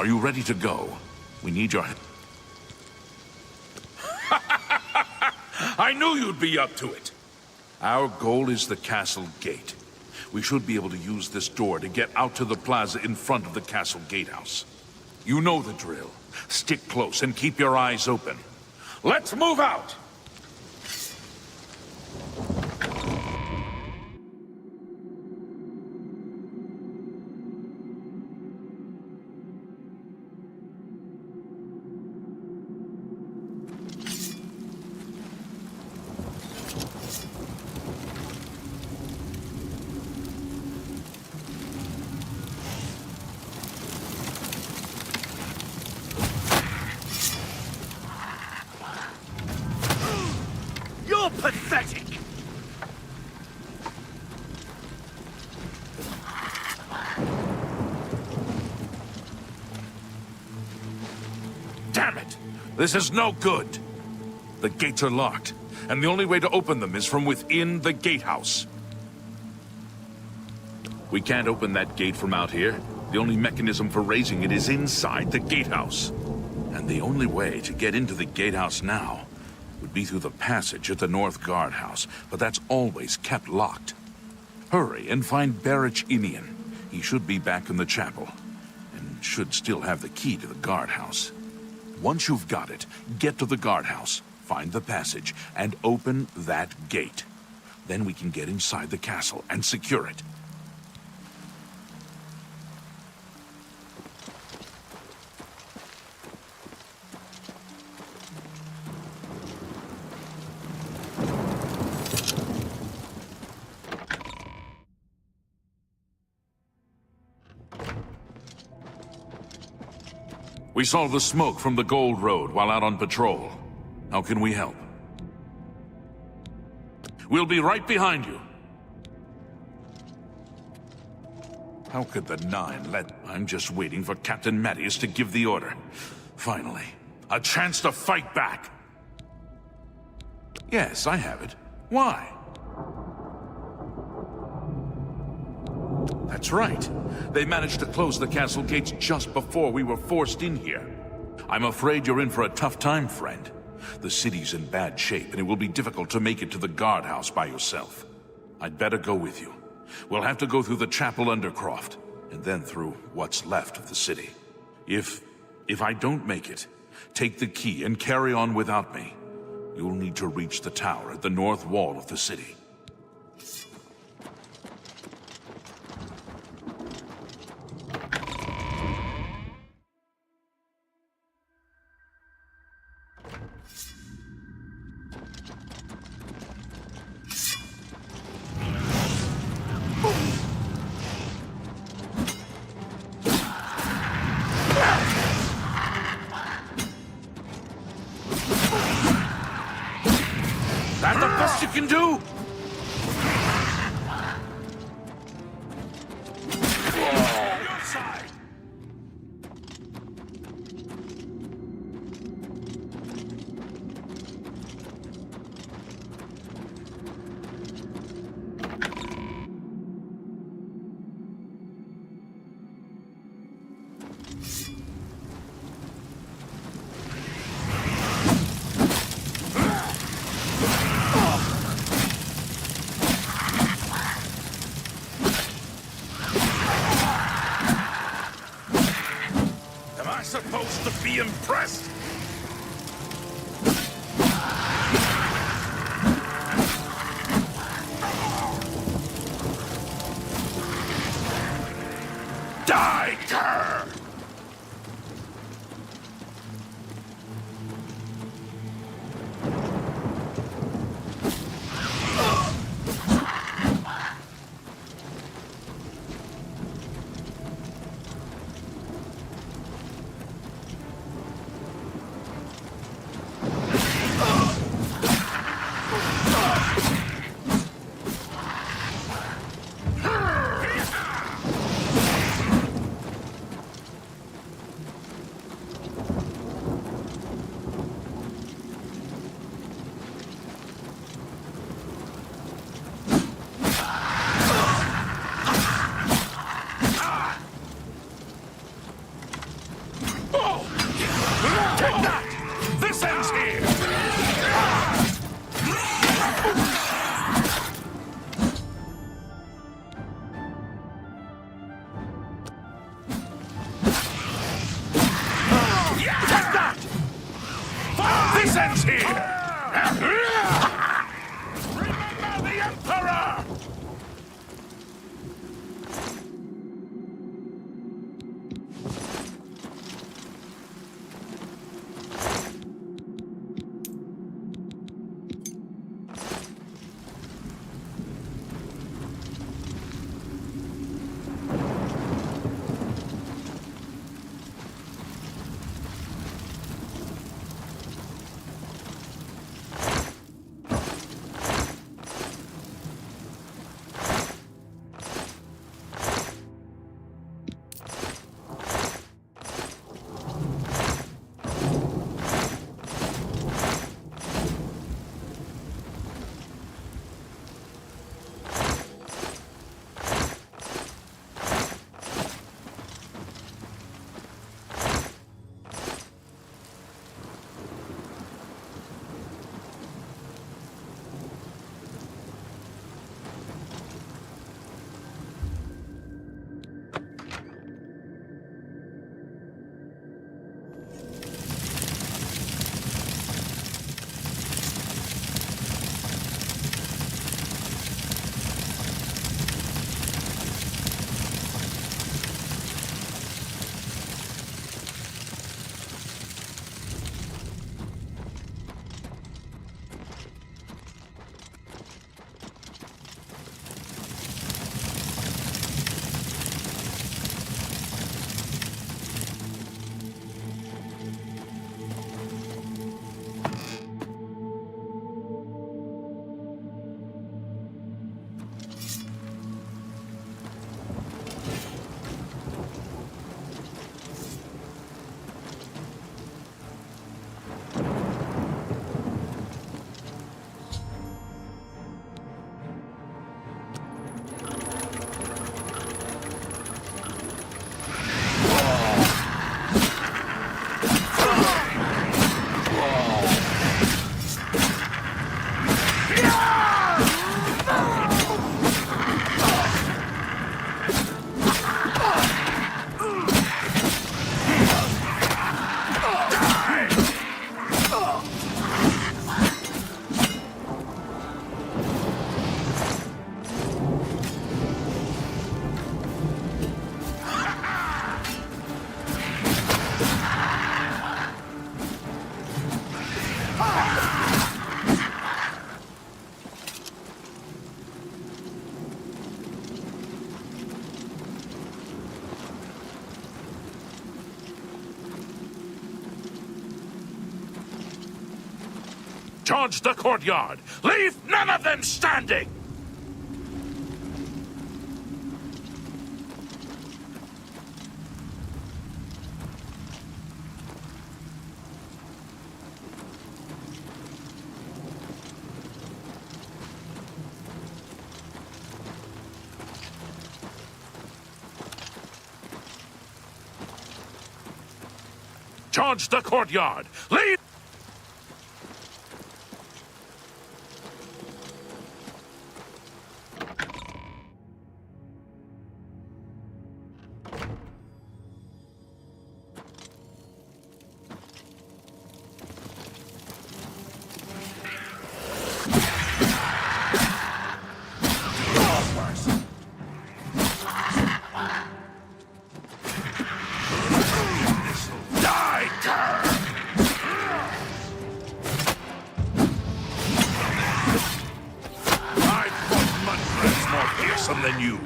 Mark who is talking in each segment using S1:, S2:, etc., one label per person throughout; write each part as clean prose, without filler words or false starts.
S1: Are you ready to go? We need your... I knew you'd be up to it! Our goal is the castle gate. We should be able to use this door to get out to the plaza in front of the castle gatehouse. You know the drill. Stick close and keep your eyes open. Let's move out!
S2: You're pathetic!
S1: Damn it! This is no good! The gates are locked, and the only way to open them is from within the gatehouse. We can't open that gate from out here. The only mechanism for raising it is inside the gatehouse. And the only way to get into the gatehouse now would be through the passage at the North Guardhouse, but that's always kept locked. Hurry and find Barrich Inian. He should be back in the chapel, and should still have the key to the guardhouse. Once you've got it, get to the guardhouse, find the passage, and open that gate. Then we can get inside the castle and secure it. We saw the smoke from the Gold Road while out on patrol. How can we help? We'll be right behind you. How could the Nine let... I'm just waiting for Captain Mattias to give the order. Finally, a chance to fight back. Yes, I have it. Why? That's right. They managed to close the castle gates just before we were forced in here. I'm afraid you're in for a tough time, friend. The city's in bad shape, and it will be difficult to make it to the guardhouse by yourself. I'd better go with you. We'll have to go through the chapel undercroft, and then through what's left of the city. If I don't make it, take the key and carry on without me. You'll need to reach the tower at the north wall of the city. That the best you can do? Your side. Supposed to be impressed. Die, cur! Charge the courtyard! Leave none of them standing! Charge the courtyard! Leave! Than you.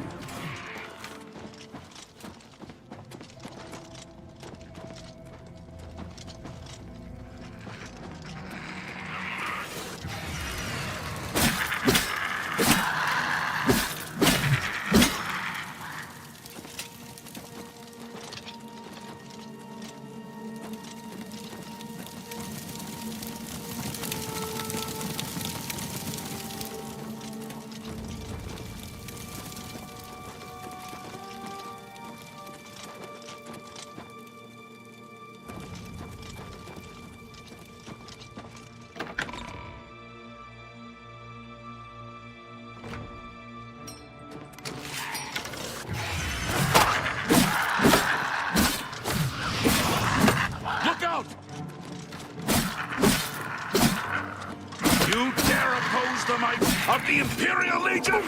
S1: You dare oppose the might of the Imperial Legion?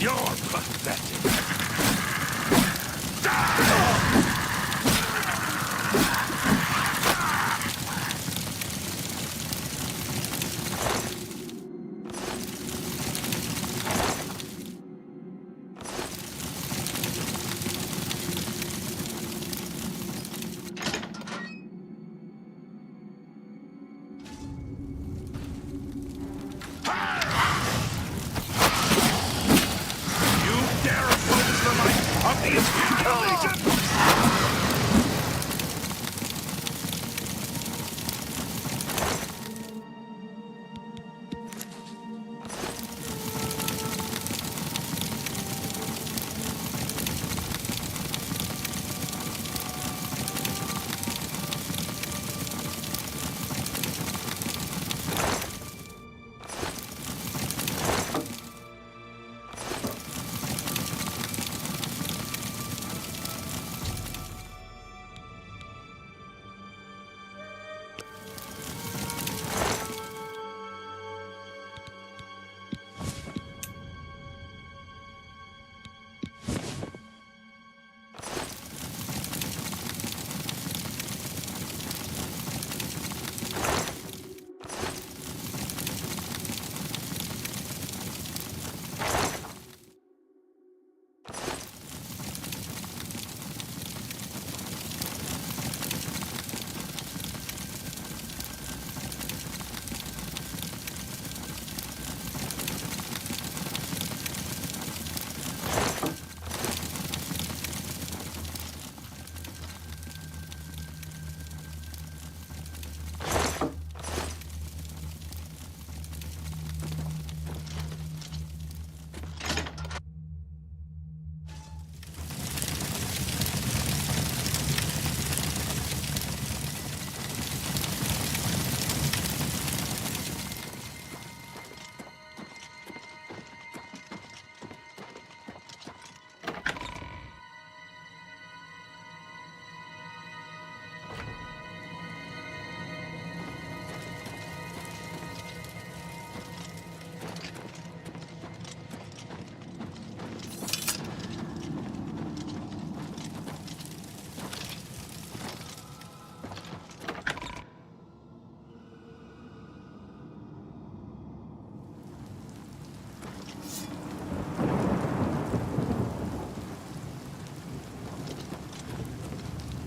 S1: You're pathetic. You dare oppose the might of the Imperial Legion?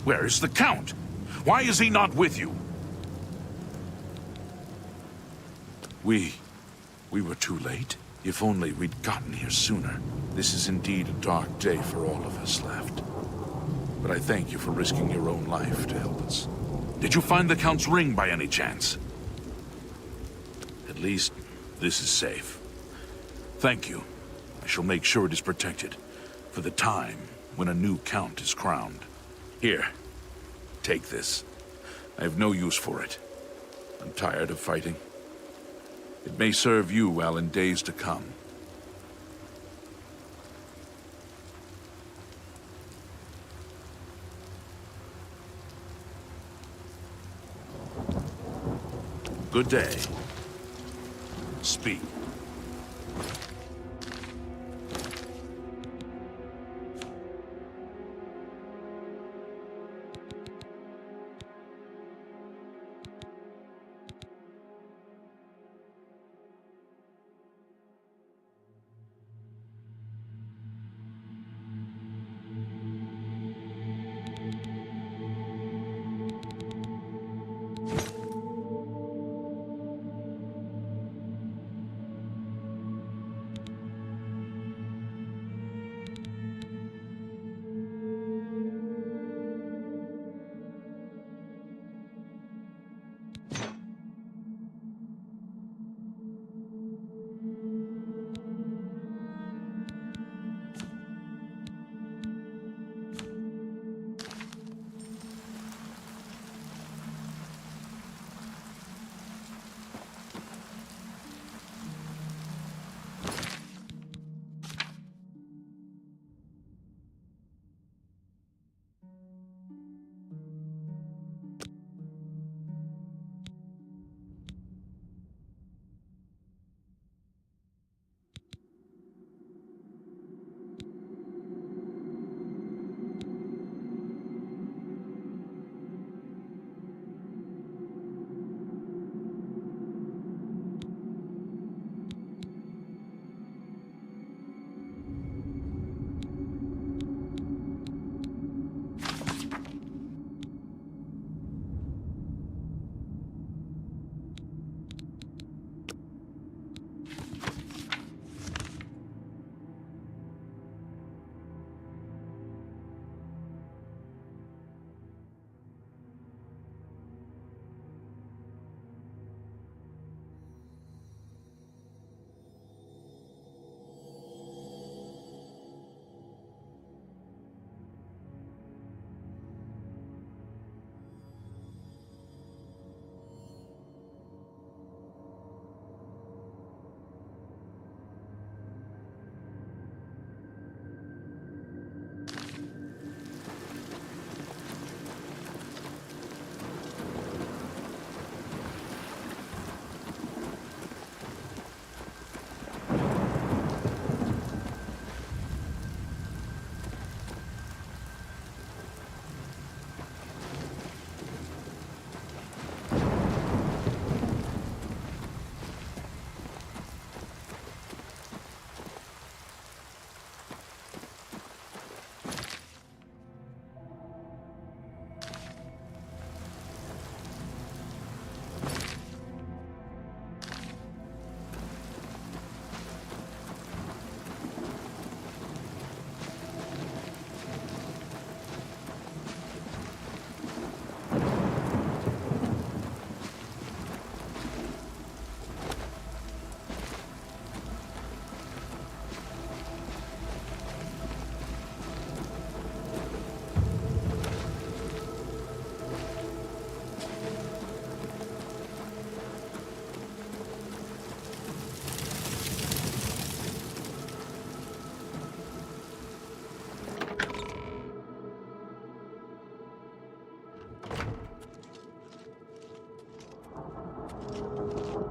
S1: Where is the Count? Why is he not with you? We were too late. If only we'd gotten here sooner. This is indeed a dark day for all of us left. But I thank you for risking your own life to help us. Did you find the Count's ring by any chance? At least, this is safe. Thank you. I shall make sure it is protected, for the time when a new Count is crowned. Here, take this. I have no use for it. I'm tired of fighting. It may serve you well in days to come. Good day. Speak.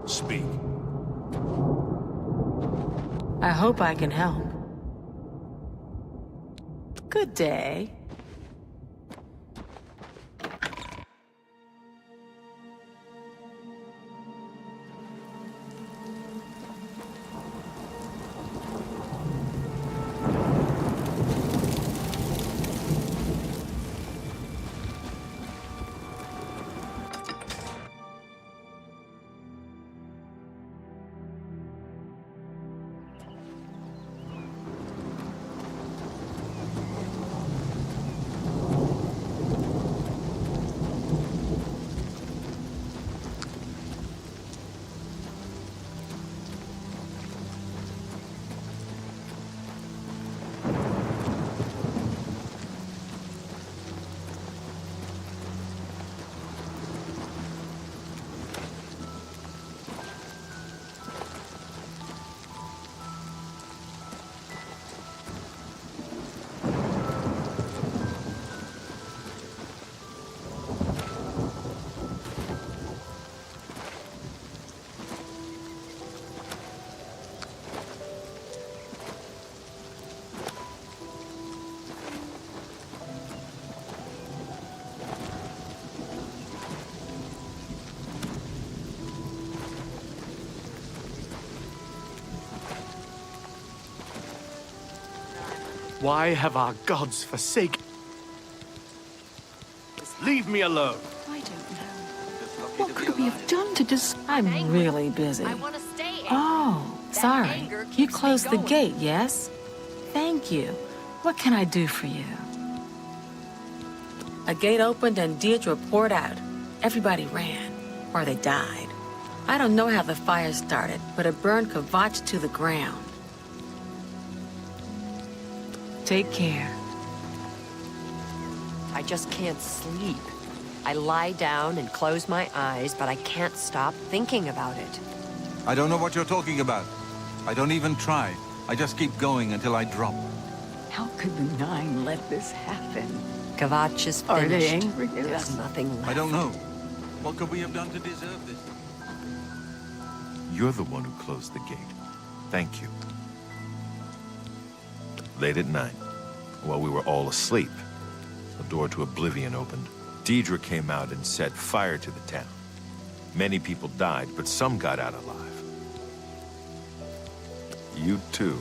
S1: Speak.
S3: I hope I can help. Good day.
S2: Why have our gods forsaken? Leave me alone.
S4: I don't know. What could we have done to
S3: I'm really busy.
S5: I want to stay.
S3: Oh,
S5: That
S3: sorry.
S5: anger
S3: You
S5: keeps me
S3: closed the
S5: going.
S3: gate, yes? Thank you. What can I do for you? A gate opened and Deirdre poured out. Everybody ran, or they died. I don't know how the fire started, but it burned Kvatch to the ground. Take care.
S5: I just can't sleep. I lie down and close my eyes, but I can't stop thinking about it.
S6: I don't know what you're talking about. I don't even try. I just keep going until I drop.
S4: How could the Nine let this happen?
S5: Kvatch is finished.
S4: Are they angry at
S5: There's
S4: us?
S5: nothing left.
S6: I don't know. What could we have done to deserve this?
S7: You're the one who closed the gate. Thank you. Late at night, while we were all asleep, the door to Oblivion opened. Deirdre came out and set fire to the town. Many people died, but some got out alive. You too.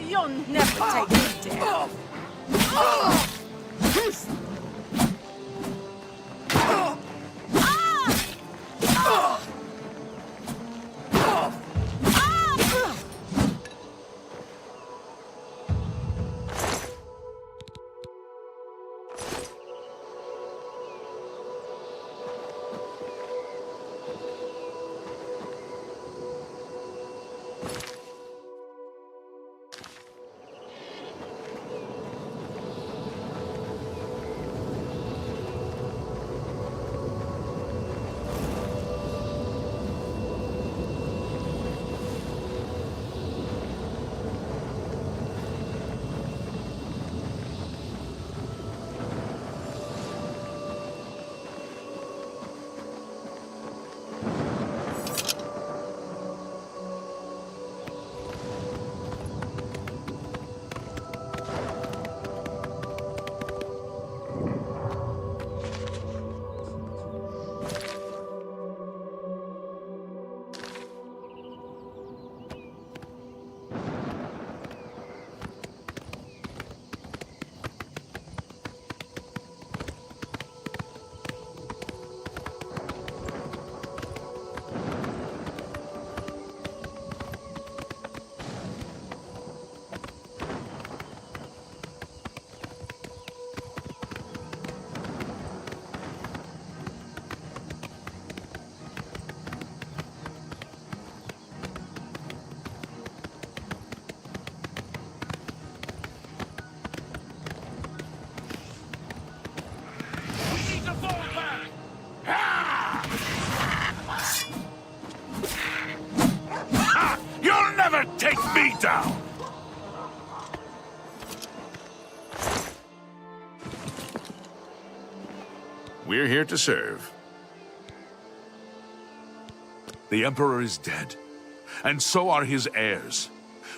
S3: You'll never take me down.
S1: You'll never take me down! We're here to serve. The Emperor is dead, and so are his heirs.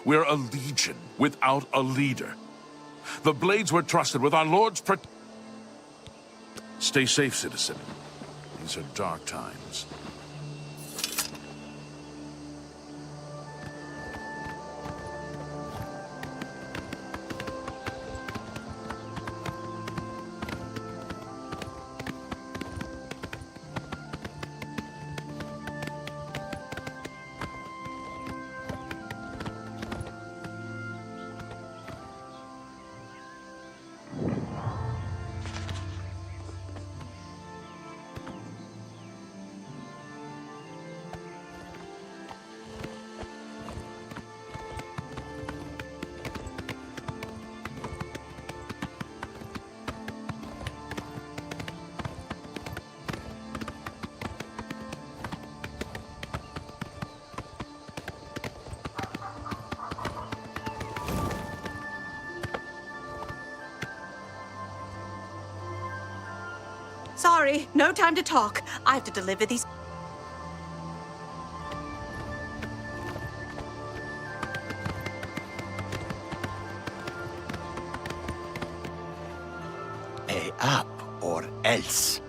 S1: We're a legion without a leader. The Blades were trusted with our Lord's Stay safe, citizen. These are dark times.
S8: Sorry, no time to talk. I have to deliver these.
S9: Pay up or else.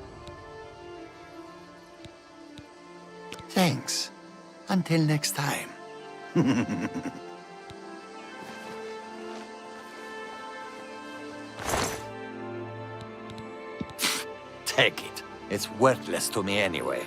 S9: Thanks. Until next time. Take it. It's worthless to me anyway.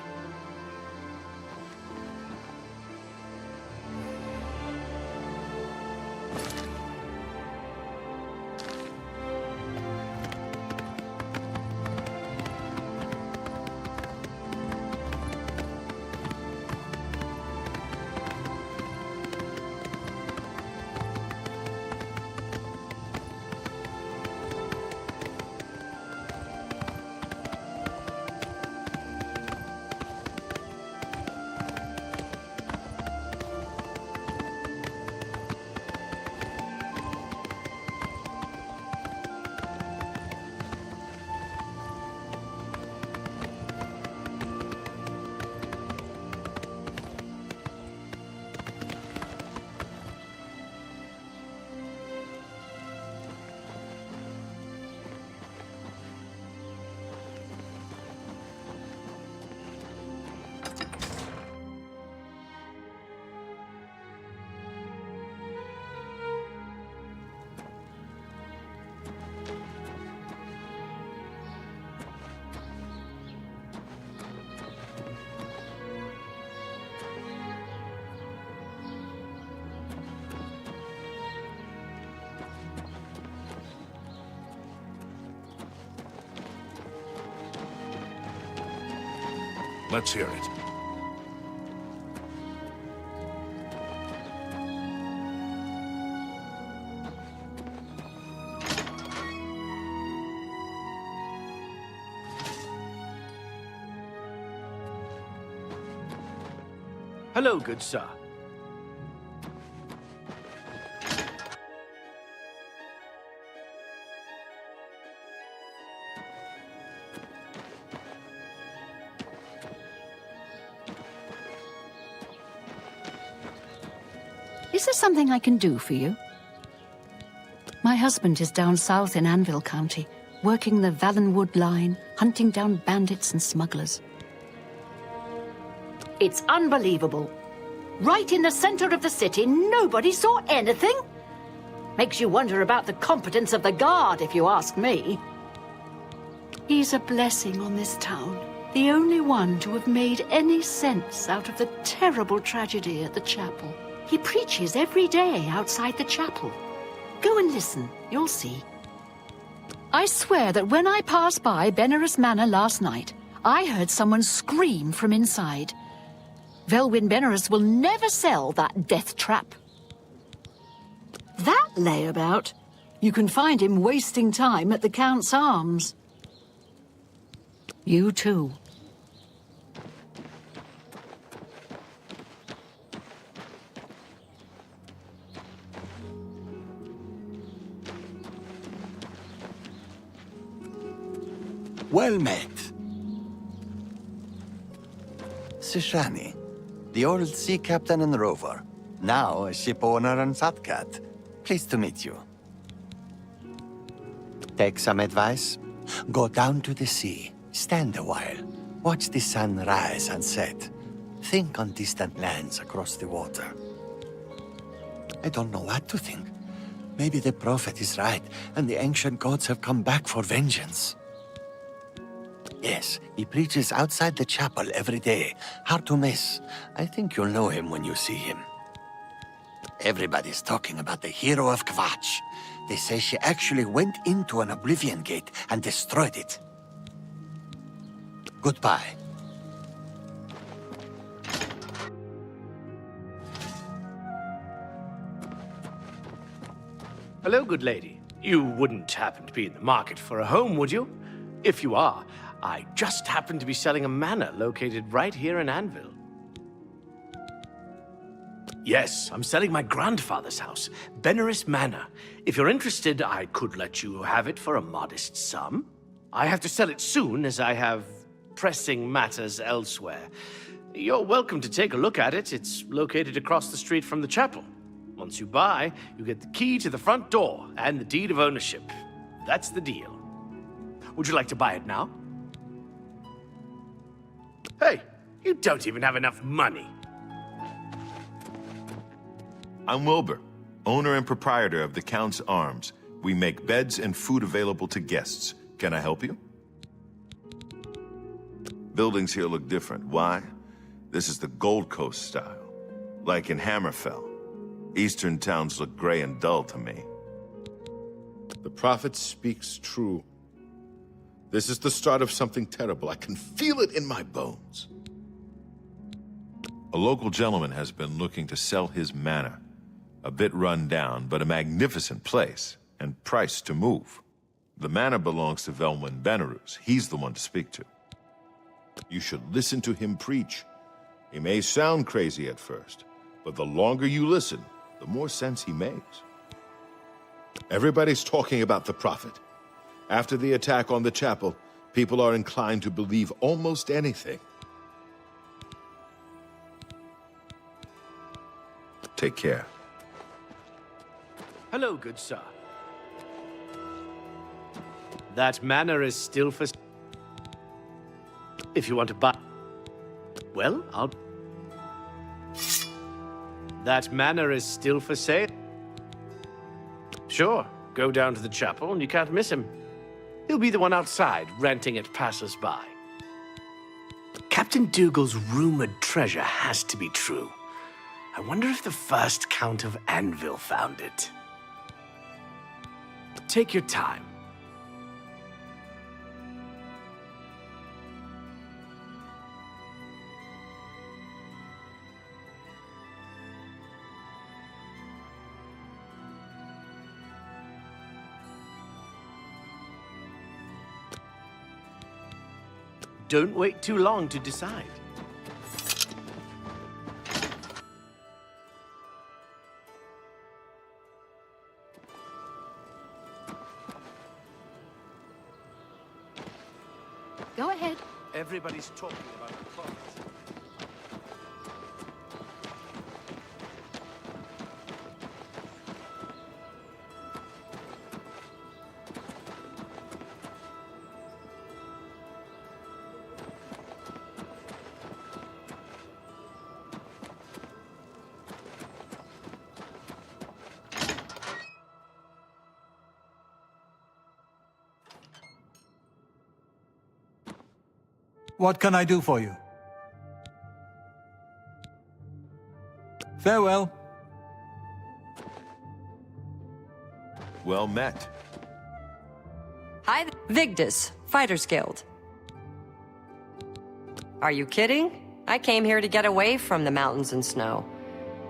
S1: Let's hear it.
S2: Hello, good sir.
S4: Is there something I can do for you? My husband is down south in Anvil County, working the Valenwood line, hunting down bandits and smugglers. It's unbelievable. Right in the center of the city, nobody saw anything? Makes you wonder about the competence of the guard, if you ask me. He's a blessing on this town, the only one to have made any sense out of the terrible tragedy at the chapel. He preaches every day outside the chapel. Go and listen, you'll see. I swear that when I passed by Benerus Manor last night, I heard someone scream from inside. Velwyn Benerus will never sell that death trap. That layabout? You can find him wasting time at the Count's Arms. You too.
S9: Well met. Sishani, the old sea captain and rover, now a ship owner and fat cat. Pleased to meet you. Take some advice. Go down to the sea, stand a while, watch the sun rise and set. Think on distant lands across the water. I don't know what to think. Maybe the prophet is right, and the ancient gods have come back for vengeance. Yes, he preaches outside the chapel every day. Hard to miss. I think you'll know him when you see him. Everybody's talking about the hero of Kvatch. They say she actually went into an Oblivion gate and destroyed it. Goodbye.
S2: Hello, good lady. You wouldn't happen to be in the market for a home, would you? If you are, I just happen to be selling a manor located right here in Anvil. Yes, I'm selling my grandfather's house, Benerus Manor. If you're interested, I could let you have it for a modest sum. I have to sell it soon, as I have pressing matters elsewhere. You're welcome to take a look at it. It's located across the street from the chapel. Once you buy, you get the key to the front door and the deed of ownership. That's the deal. Would you like to buy it now? Hey, you don't even have enough money.
S7: I'm Wilbur, owner and proprietor of the Count's Arms. We make beds and food available to guests. Can I help you? Buildings here look different. Why? This is the Gold Coast style, like in Hammerfell. Eastern towns look gray and dull to me.
S10: The prophet speaks true. This is the start of something terrible. I can feel it in my bones.
S7: A local gentleman has been looking to sell his manor. A bit run down, but a magnificent place, and priced to move. The manor belongs to Velwyn Benarouz. He's the one to speak to.
S10: You should listen to him preach. He may sound crazy at first, but the longer you listen, the more sense he makes. Everybody's talking about the prophet. After the attack on the chapel, people are inclined to believe almost anything.
S7: Take care.
S2: Hello, good sir. That manor is still for... If you want to buy... Well, I'll... That manor is still for sale. Sure, go down to the chapel and you can't miss him. He'll be the one outside, renting at passers-by. Captain Dougal's rumored treasure has to be true. I wonder if the first Count of Anvil found it. Take your time. Don't wait too long to decide.
S4: Go ahead.
S2: Everybody's talking about the prophet.
S6: What can I do for you? Farewell.
S7: Well met.
S5: Hi, Vigdis, Fighters Guild. Are you kidding? I came here to get away from the mountains and snow.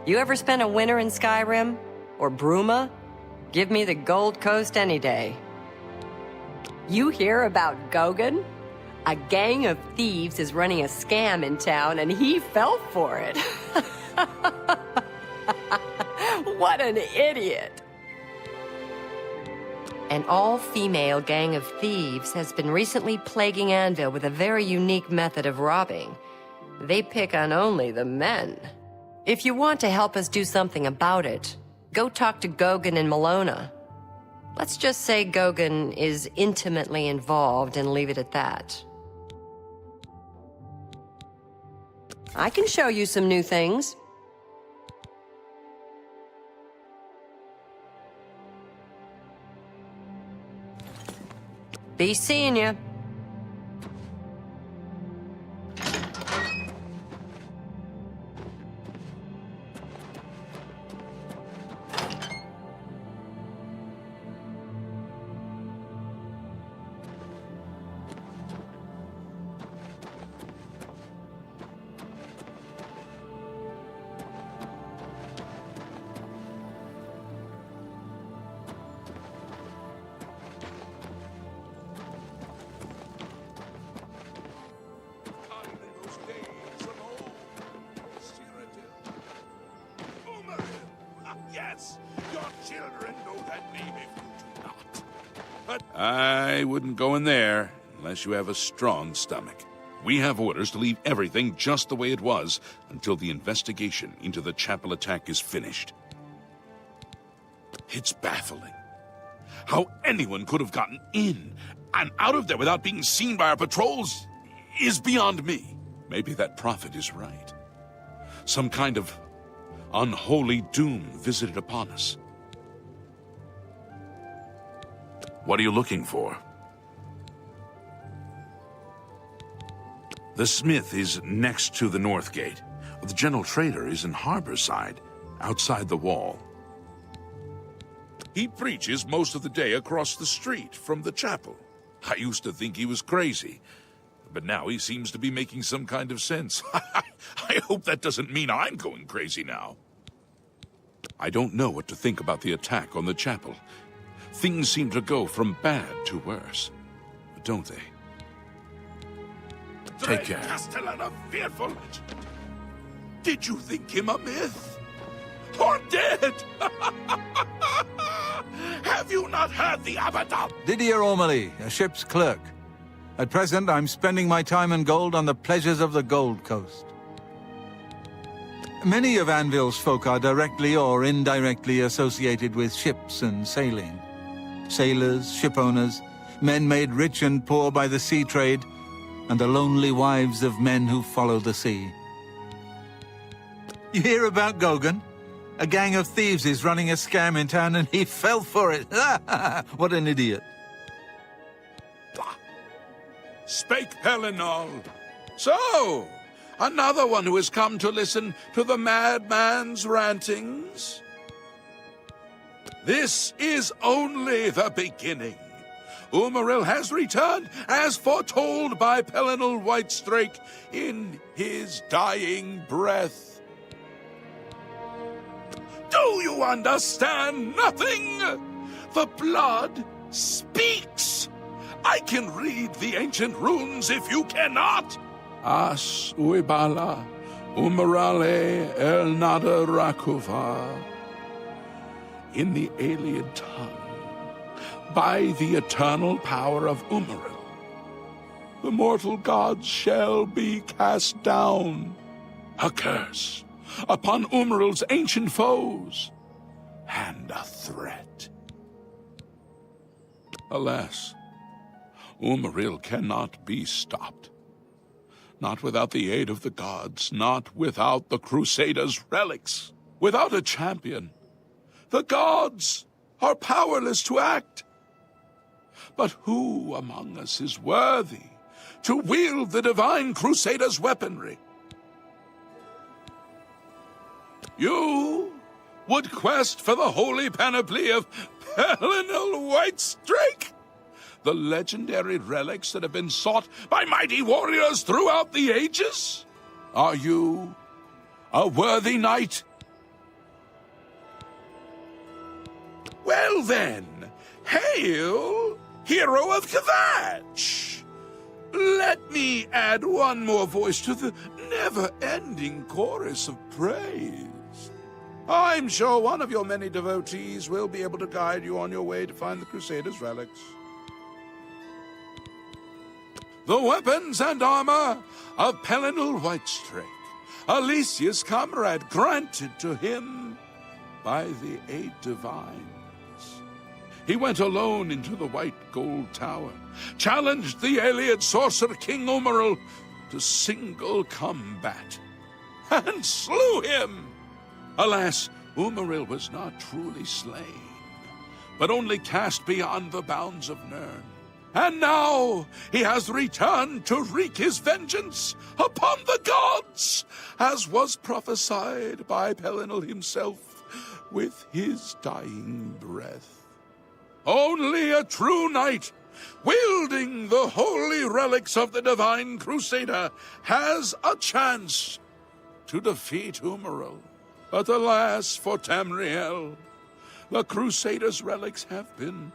S5: You ever spent a winter in Skyrim? Or Bruma? Give me the Gold Coast any day. You hear about Gogan? A gang of thieves is running a scam in town, and he fell for it. What an idiot! An all-female gang of thieves has been recently plaguing Anvil with a very unique method of robbing. They pick on only the men. If you want to help us do something about it, go talk to Gogan and Malona. Let's just say Gogan is intimately involved and leave it at that. I can show you some new things. Be seeing you.
S1: I wouldn't go in there. unless you have a strong stomach. We have orders to leave everything just the way it was until the investigation into the chapel attack is finished. It's baffling. How anyone could have gotten in and out of there without being seen by our patrols is beyond me. Maybe that prophet is right. Some kind of unholy doom visited upon us. What are you looking for? The smith is next to the north gate. The general trader is in Harborside, outside the wall. He preaches most of the day across the street from the chapel. I used to think he was crazy, but now he seems to be making some kind of sense. I hope that doesn't mean I'm going crazy now. I don't know what to think about the attack on the chapel. Things seem to go from bad to worse, don't they? Take care. Castellan of Fearful. Did you think him a myth? Or dead? Have you not heard the Abaddon?
S6: Didier Ormely, a ship's clerk. At present, I'm spending my time and gold on the pleasures of the Gold Coast. Many of Anvil's folk are directly or indirectly associated with ships and sailing. Sailors, shipowners, men made rich and poor by the sea trade, and the lonely wives of men who follow the sea. You hear about Gogan? A gang of thieves is running a scam in town and he fell for it. What an idiot.
S1: Spake Pelinal. So, another one who has come to listen to the madman's rantings? This is only the beginning. Umaril has returned, as foretold by Pelinal Whitestrake in his dying breath. Do you understand nothing? The blood speaks. I can read the ancient runes if you cannot. As uibala, umarale el nada rakuva. In the alien tongue, by the eternal power of Umaril, the mortal gods shall be cast down. A curse upon Umaril's ancient foes, and a threat. Alas, Umaril cannot be stopped. Not without the aid of the gods, not without the Crusaders' relics. Without a champion, the gods are powerless to act. But who among us is worthy to wield the divine Crusaders' weaponry? You would quest for the holy panoply of Pelinal Whitestrake? The legendary relics that have been sought by mighty warriors throughout the ages? Are you a worthy knight? Well then, hail, hero of Kvatch! Let me add one more voice to the never-ending chorus of praise. I'm sure one of your many devotees will be able to guide you on your way to find the Crusaders' relics. The weapons and armor of Pelinal Whitestrake, Alicia's comrade, granted to him by the Eight Divines. He went alone into the White Gold Tower, challenged the alien sorcerer King Umaril to single combat, and slew him. Alas, Umaril was not truly slain, but only cast beyond the bounds of Nirn. And now he has returned to wreak his vengeance upon the gods, as was prophesied by Pelinal himself with his dying breath. Only a true knight, wielding the holy relics of the divine Crusader, has a chance to defeat Umaril. But alas for Tamriel, the Crusader's relics have been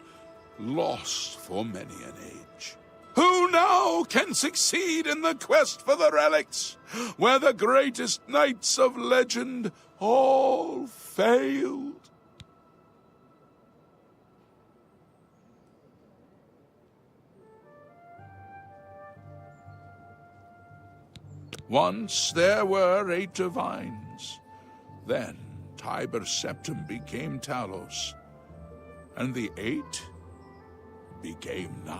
S1: lost for many an age. Who now can succeed in the quest for the relics, where the greatest knights of legend all failed? Once there were 8 divines. Then Tiber Septim became Talos, and the 8 became 9.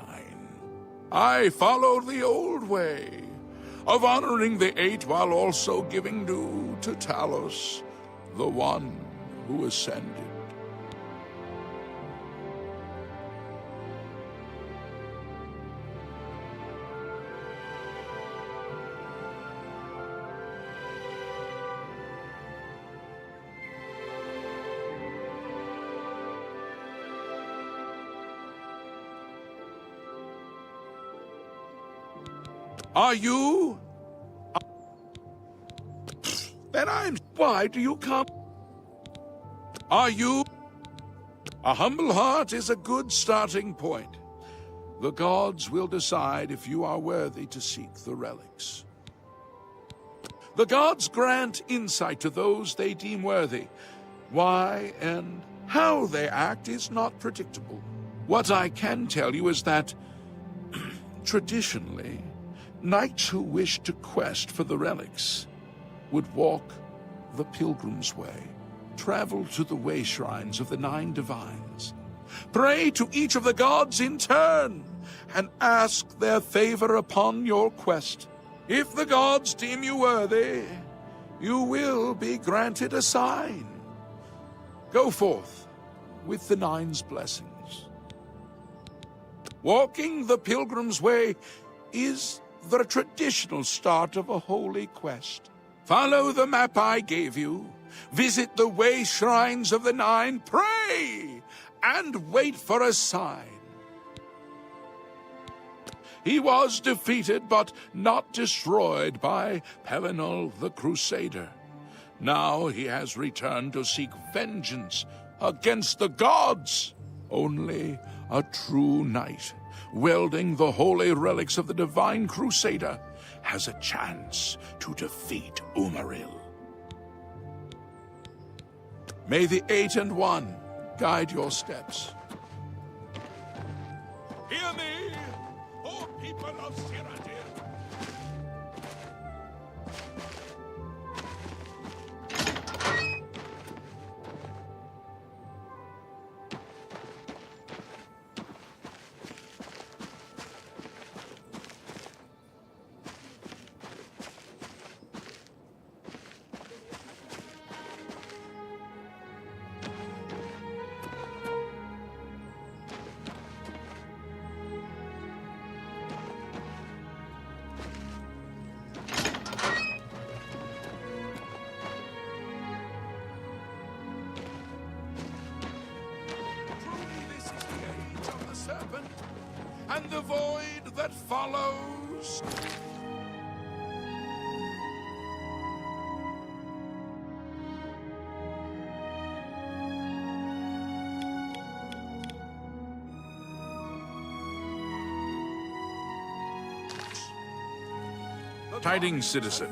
S1: I followed the old way of honoring the 8 while also giving due to Talos, the one who ascended. Are you? Then I'm... Why do you come? Are you? A humble heart is a good starting point. The gods will decide if you are worthy to seek the relics. The gods grant insight to those they deem worthy. Why and how they act is not predictable. What I can tell you is that, traditionally, knights who wished to quest for the relics would walk the pilgrim's way, travel to the way shrines of the 9 divines, pray to each of the gods in turn, and ask their favor upon your quest. If the gods deem you worthy, you will be granted a sign. Go forth with the 9's blessings. Walking the pilgrim's way is the traditional start of a holy quest. Follow the map I gave you, visit the way shrines of the 9, pray, and wait for a sign. He was defeated but not destroyed by Pelinal the Crusader. Now he has returned to seek vengeance against the gods. Only a true knight, wielding the holy relics of the divine Crusader, has a chance to defeat Umaril. May the 8 and 1 guide your steps. Hear me, O people of Cyrodiil! And the void that follows. Tidings, citizen.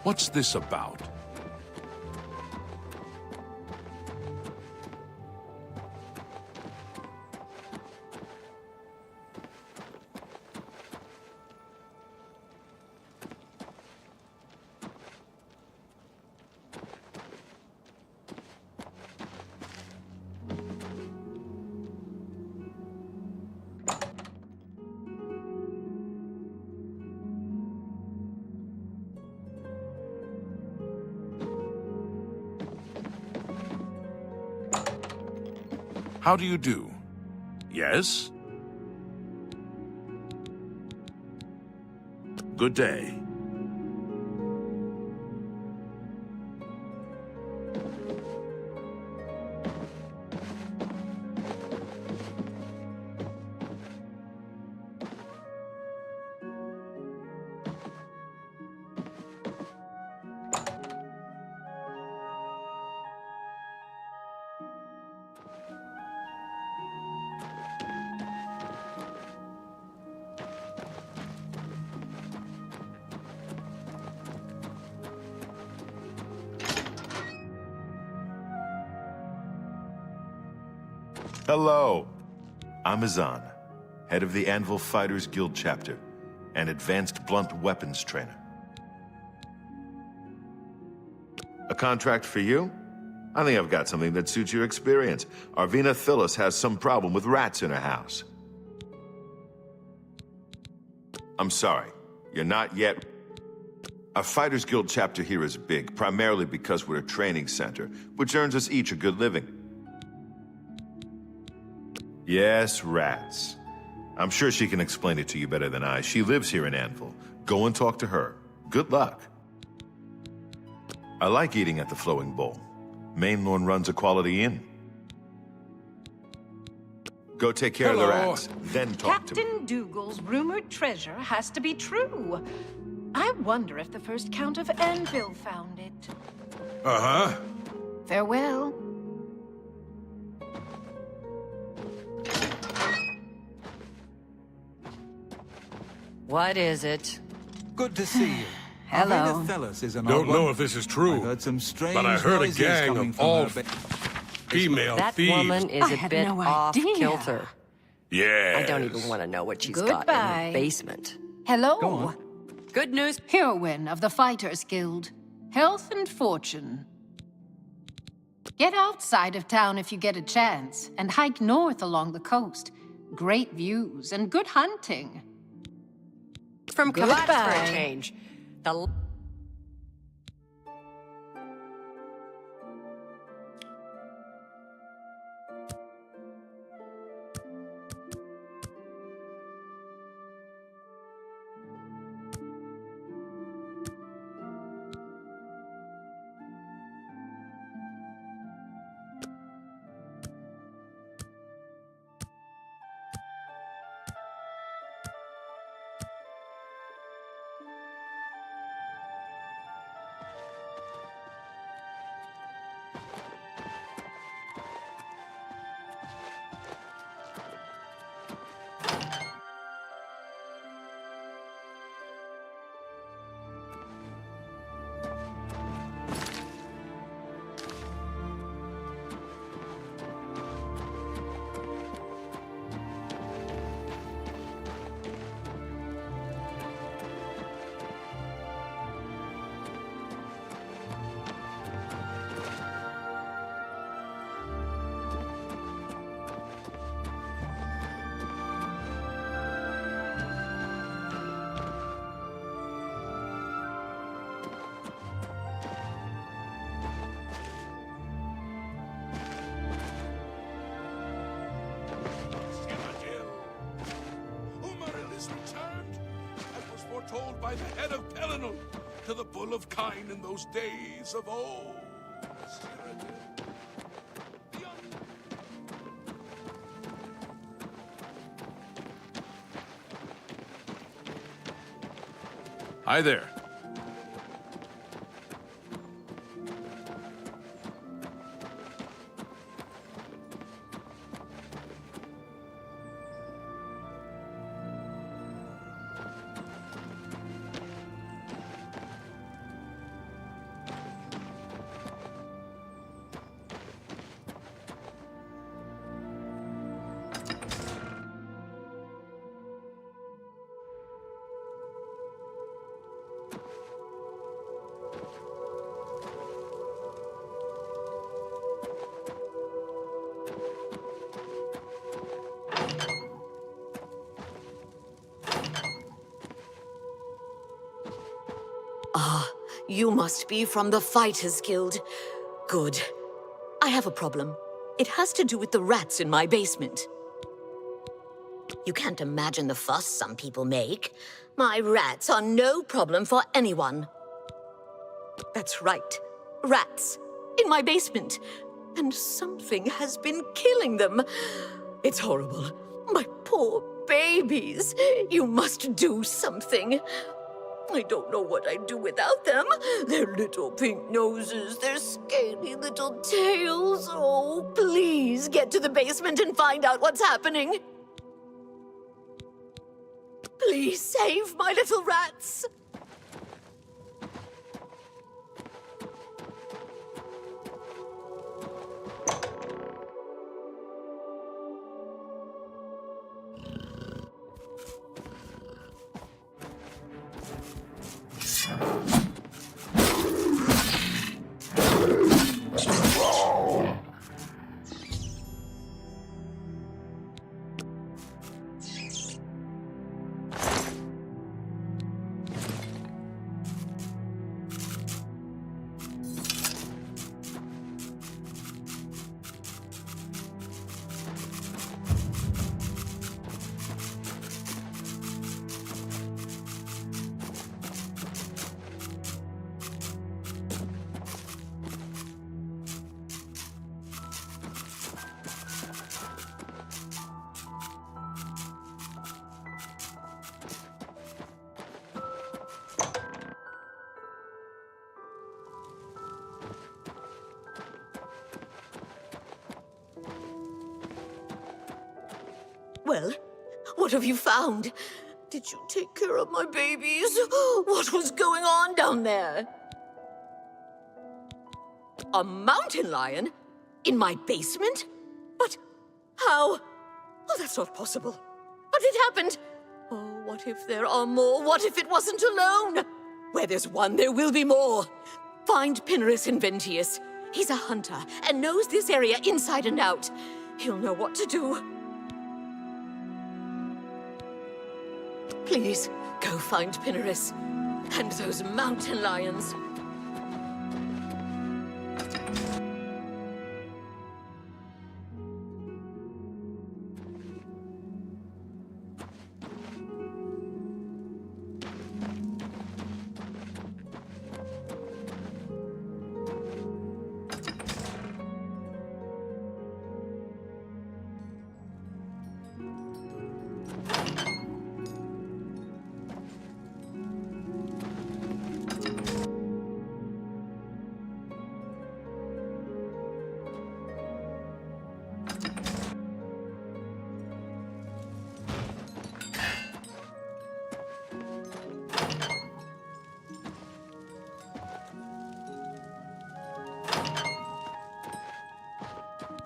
S1: What's this about? How do you do? Yes? Good day.
S7: Hello. I'm Azan, head of the Anvil Fighters Guild chapter, and advanced blunt weapons trainer. A contract for you? I think I've got something that suits your experience. Arvina Phyllis has some problem with rats in her house. I'm sorry, you're not yet. Our Fighters Guild chapter here is big, primarily because we're a training center, which earns us each a good living. Yes, rats. I'm sure she can explain it to you better than I. She lives here in Anvil. Go and talk to her. Good luck. I like eating at the Flowing Bowl. Mainlorn runs a quality inn. Go take care of the rats, then talk to me.
S11: Captain Dougal's rumored treasure has to be true. I wonder if the first Count of Anvil found it.
S1: Uh-huh.
S11: Farewell.
S5: What is it?
S6: Good to see you.
S11: Hello.
S6: Arvina Phyllis is an
S12: Don't
S6: odd
S12: know
S6: one.
S12: if this is
S6: I
S12: true,
S6: heard some strange
S12: but I heard a
S6: noises
S12: gang
S6: coming
S12: of
S6: from
S12: all
S6: her
S12: female
S5: That
S12: thieves.
S5: woman is
S11: I
S5: a
S11: had
S5: bit
S11: no
S5: off
S11: idea.
S5: kilter.
S12: Yes.
S5: I don't even want to know what she's got in
S11: Goodbye.
S5: her basement.
S11: Hello.
S6: Go on.
S5: Good news.
S11: Heroine of the Fighters Guild. Health and fortune. Get outside of town if you get a chance, and hike north along the coast. Great views and good hunting.
S5: From Collapse for
S11: Goodbye.
S5: a change. The
S1: Told by the head of Pelinal to the Bull of Kine in those days of old. Hi there.
S13: You must be from the Fighters Guild. Good. I have a problem. It has to do with the rats in my basement. You can't imagine the fuss some people make. My rats are no problem for anyone. That's right. Rats. In my basement. And something has been killing them. It's horrible. My poor babies. You must do something. I don't know what I'd do without them. Their little pink noses, their scaly little tails. Oh, please get to the basement and find out what's happening. Please save my little rats. Well, what have you found? Did you take care of my babies? What was going on down there? A mountain lion? In my basement? But how? Oh, that's not possible. But it happened. Oh, what if there are more? What if it wasn't alone? Where there's one, there will be more. Find Pinnerus Inventius. He's a hunter and knows this area inside and out. He'll know what to do. Please, go find Pinnerus and those mountain lions.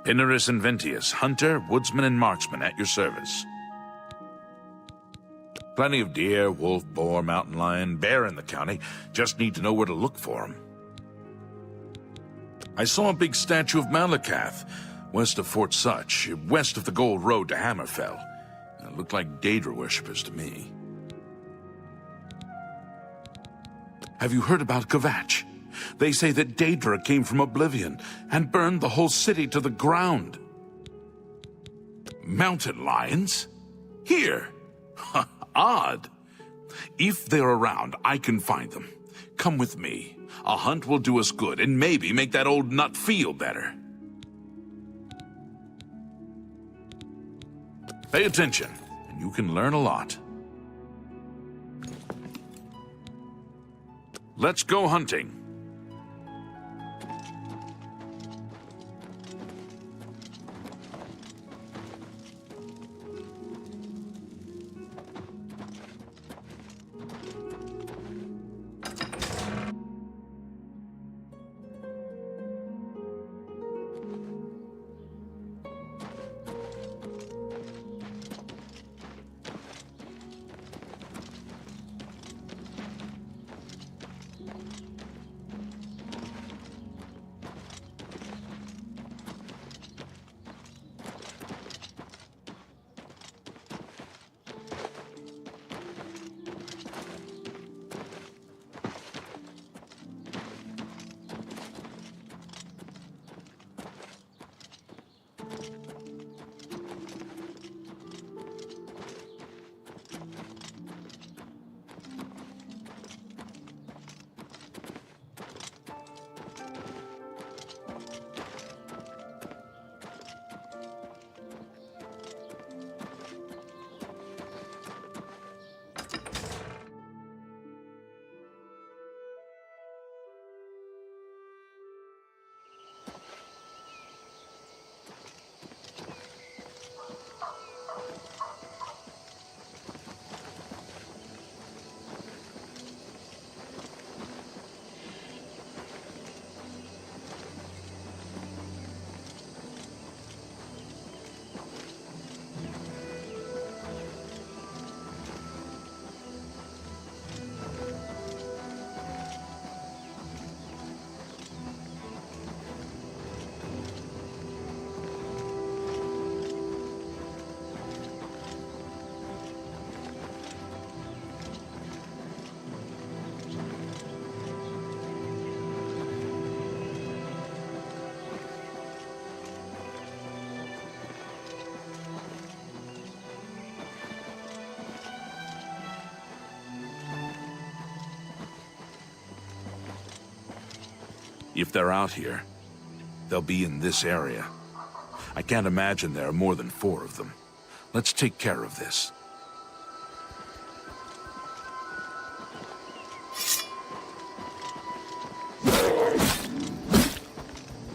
S1: Pinnerus Inventius, hunter, woodsman, and marksman at your service. Plenty of deer, wolf, boar, mountain lion, bear in the county. Just need to know where to look for them. I saw a big statue of Malakath, west of Fort Such, west of the Gold Road to Hammerfell. It looked like Daedra worshippers to me. Have you heard about Kvatch? They say that Daedra came from Oblivion and burned the whole city to the ground. Mountain lions? Here? Odd. If they're around, I can find them. Come with me. A hunt will do us good and maybe make that old nut feel better. Pay attention, and you can learn a lot. Let's go hunting. If they're out here, they'll be in this area. I can't imagine there are more than 4 of them. Let's take care of this.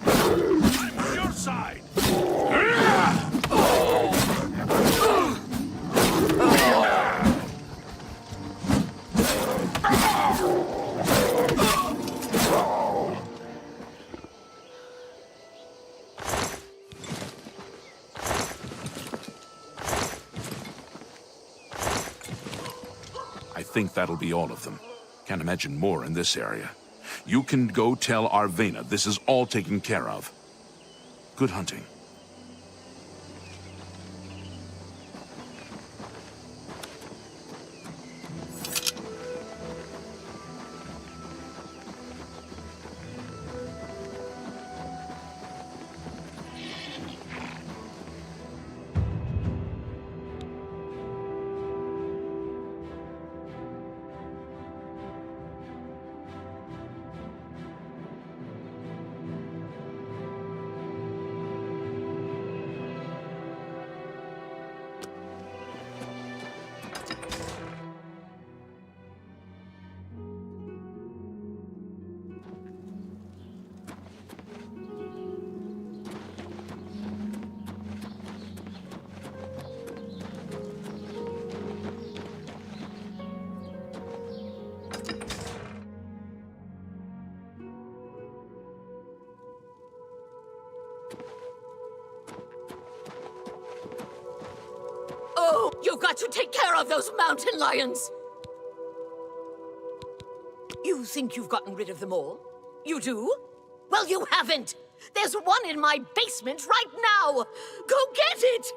S1: I'm on your side! I think that'll be all of them. Can't imagine more in this area. You can go tell Arvena this is all taken care of. Good hunting.
S13: Oh, you've got to take care of those mountain lions! You think you've gotten rid of them all? You do? Well, you haven't! There's one in my basement right now! Go get it!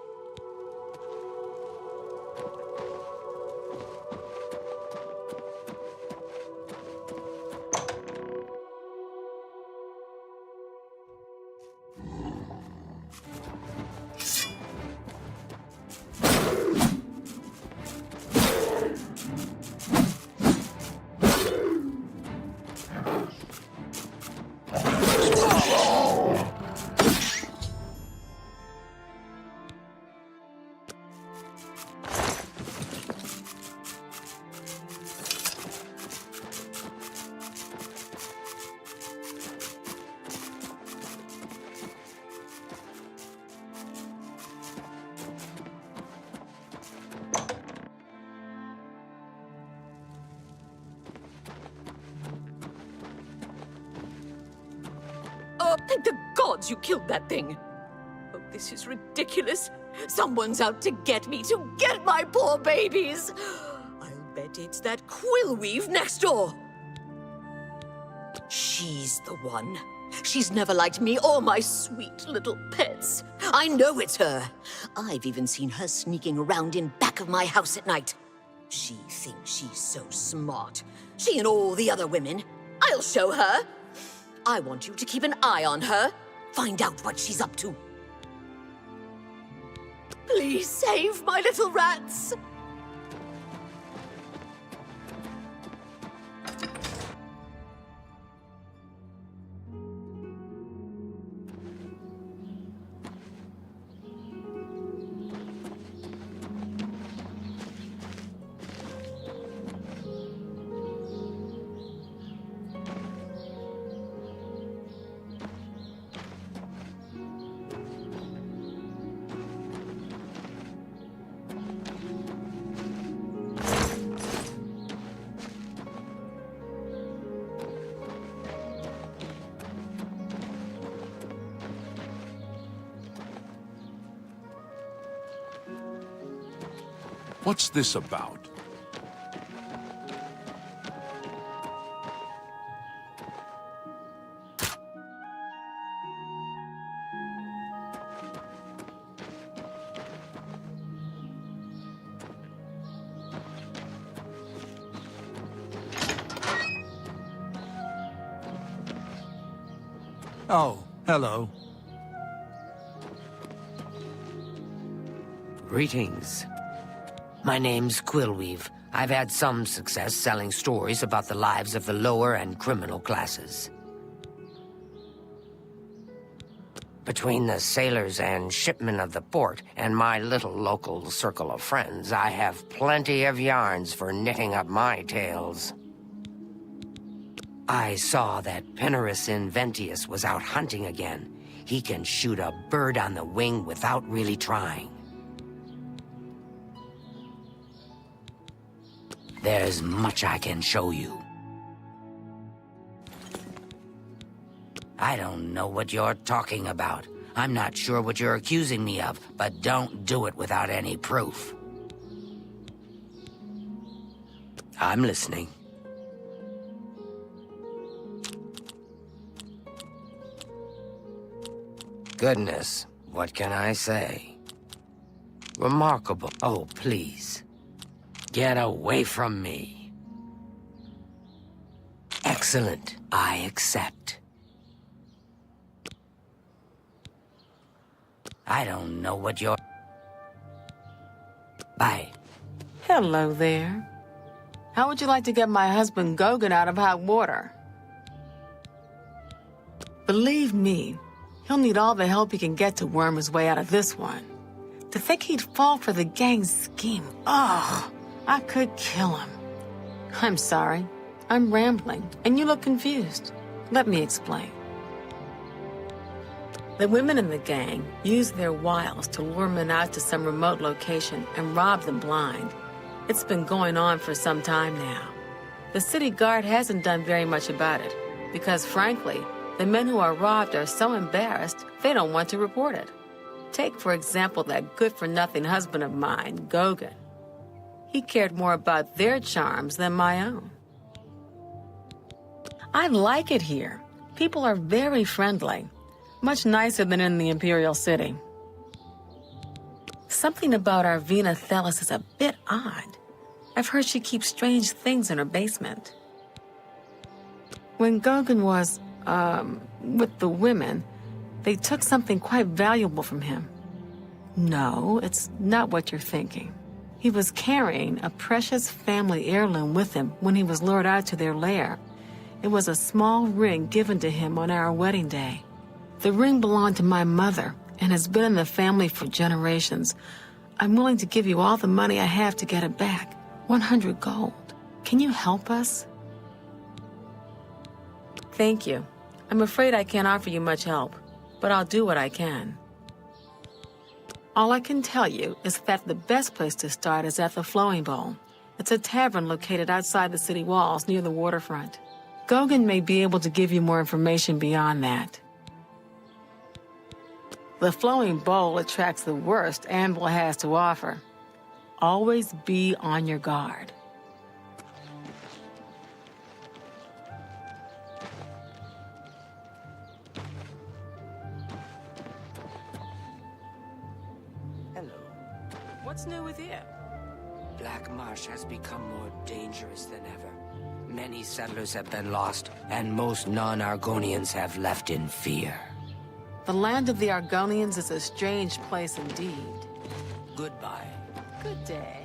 S13: Oh, thank the gods you killed that thing! Oh, this is ridiculous. Someone's out to get me, to get my poor babies! I'll bet it's that Quillweave next door! She's the one. She's never liked me or my sweet little pets. I know it's her. I've even seen her sneaking around in back of my house at night. She thinks she's so smart. She and all the other women. I'll show her. I want you to keep an eye on her. Find out what she's up to. Please save my little rats.
S1: What's this about?
S6: Oh, hello.
S14: Greetings. My name's Quillweave. I've had some success selling stories about the lives of the lower and criminal classes. Between the sailors and shipmen of the port and my little local circle of friends, I have plenty of yarns for knitting up my tales. I saw that Pinarus Inventius was out hunting again. He can shoot a bird on the wing without really trying. There's much I can show you. I don't know what you're talking about. I'm not sure what you're accusing me of, but don't do it without any proof. I'm listening. Goodness, what can I say? Remarkable. Oh, please. Get away from me. Excellent. I accept. I don't know what you're... Bye.
S3: Hello there. How would you like to get my husband Gogan out of hot water? Believe me, he'll need all the help he can get to worm his way out of this one. To think he'd fall for the gang's scheme. Ugh, I could kill him. I'm sorry. I'm rambling, and you look confused. Let me explain. The women in the gang use their wiles to lure men out to some remote location and rob them blind. It's been going on for some time now. The city guard hasn't done very much about it, because frankly, the men who are robbed are so embarrassed, they don't want to report it. Take, for example, that good-for-nothing husband of mine, Gogan. He cared more about their charms than my own. I like it here. People are very friendly. Much nicer than in the Imperial City. Something about Arvina Thelis is a bit odd. I've heard she keeps strange things in her basement. When Gogan was, with the women, they took something quite valuable from him. No, it's not what you're thinking. He was carrying a precious family heirloom with him when he was lured out to their lair. It was a small ring given to him on our wedding day. The ring belonged to my mother and has been in the family for generations. I'm willing to give you all the money I have to get it back. 100 gold. Can you help us? Thank you. I'm afraid I can't offer you much help, but I'll do what I can. All I can tell you is that the best place to start is at the Flowing Bowl. It's a tavern located outside the city walls near the waterfront. Gogan may be able to give you more information beyond that. The Flowing Bowl attracts the worst Anvil has to offer. Always be on your guard.
S14: Hello.
S3: What's new with you?
S14: Black Marsh has become more dangerous than ever. Many settlers have been lost, and most non-Argonians have left in fear.
S3: The land of the Argonians is a strange place indeed.
S14: Goodbye.
S3: Good day.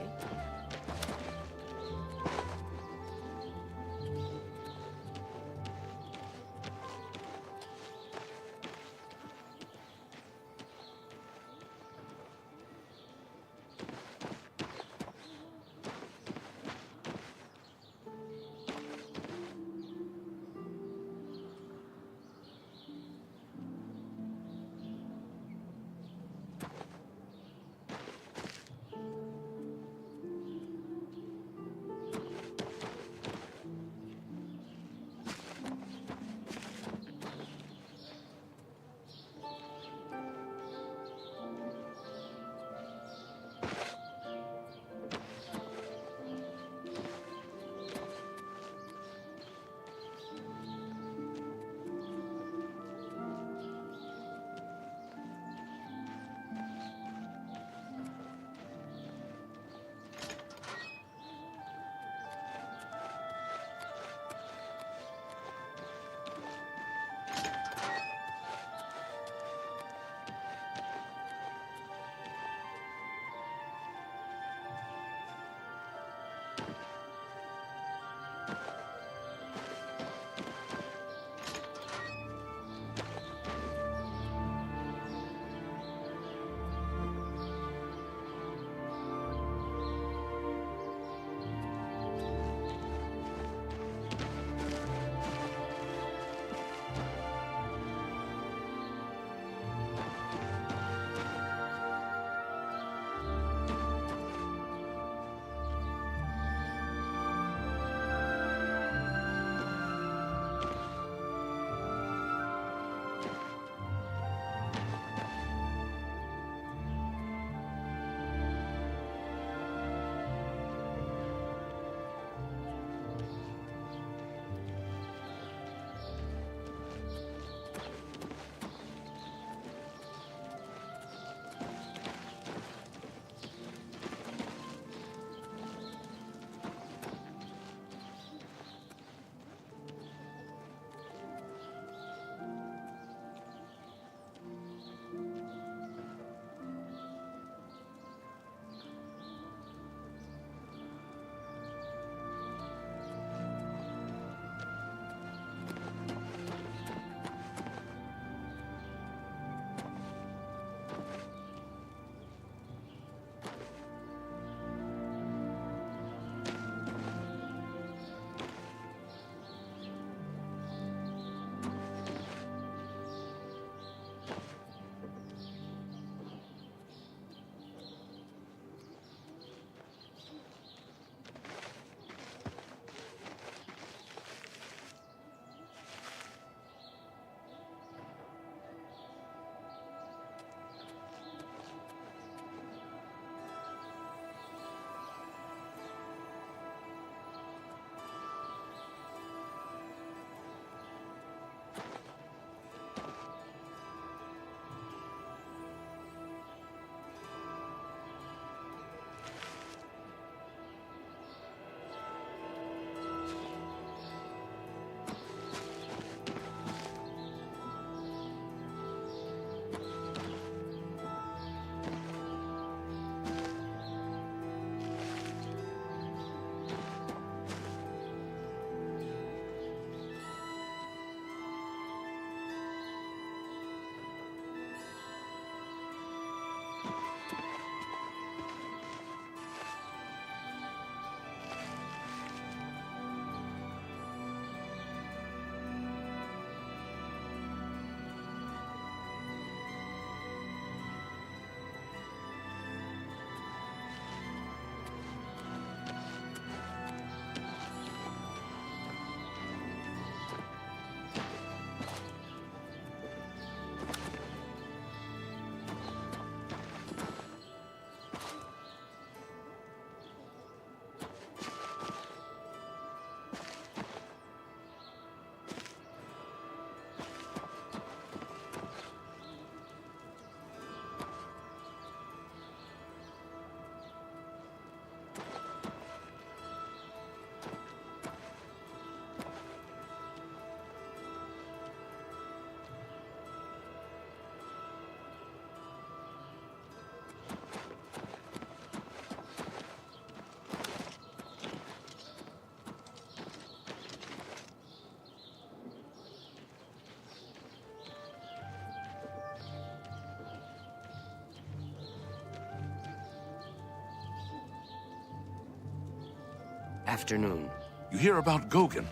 S14: Afternoon.
S1: You hear about Goguen?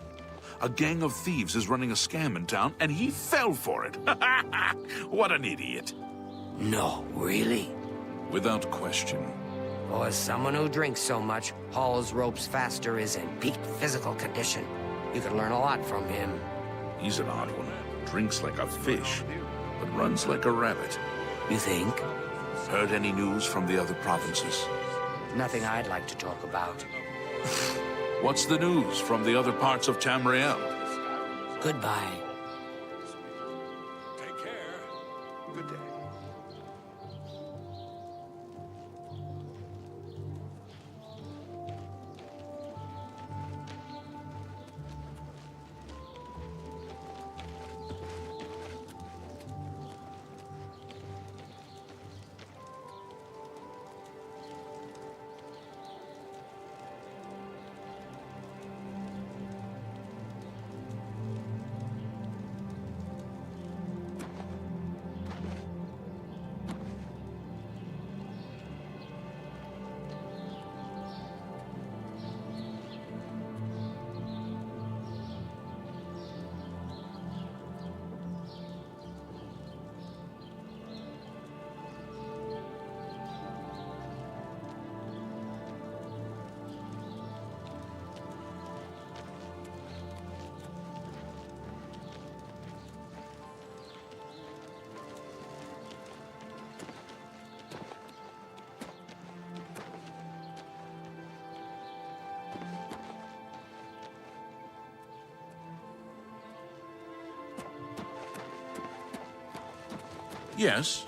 S1: A gang of thieves is running a scam in town, and he fell for it. What an idiot.
S14: No, really?
S1: Without question.
S14: Well, as someone who drinks so much, hauls ropes faster is in peak physical condition. You could learn a lot from him.
S1: He's an odd one. Drinks like a fish, but runs like a rabbit.
S14: You think?
S1: Heard any news from the other provinces?
S14: Nothing I'd like to talk about.
S1: What's the news from the other parts of Tamriel?
S14: Goodbye.
S10: Take care. Good day.
S1: Yes.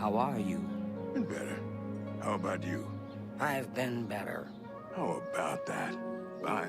S14: How are you?
S12: Been better. How about you?
S14: I've been better.
S12: How about that? Bye.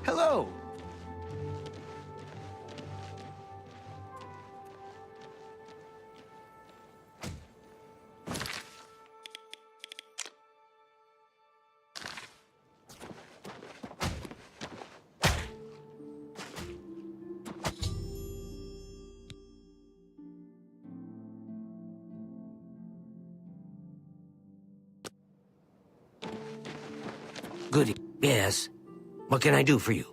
S9: Hello!
S14: Goody. Yes. What can I do for you?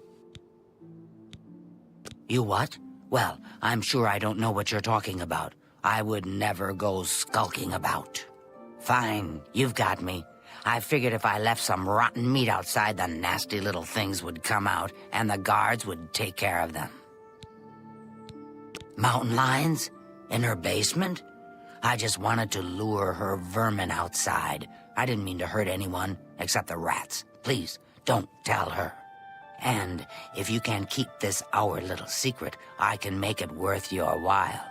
S14: You what? Well, I'm sure I don't know what you're talking about. I would never go skulking about. Fine, you've got me. I figured if I left some rotten meat outside, the nasty little things would come out, and the guards would take care of them. Mountain lions? In her basement? I just wanted to lure her vermin outside. I didn't mean to hurt anyone, except the rats. Please, don't tell her. And if you can keep this our little secret, I can make it worth your while.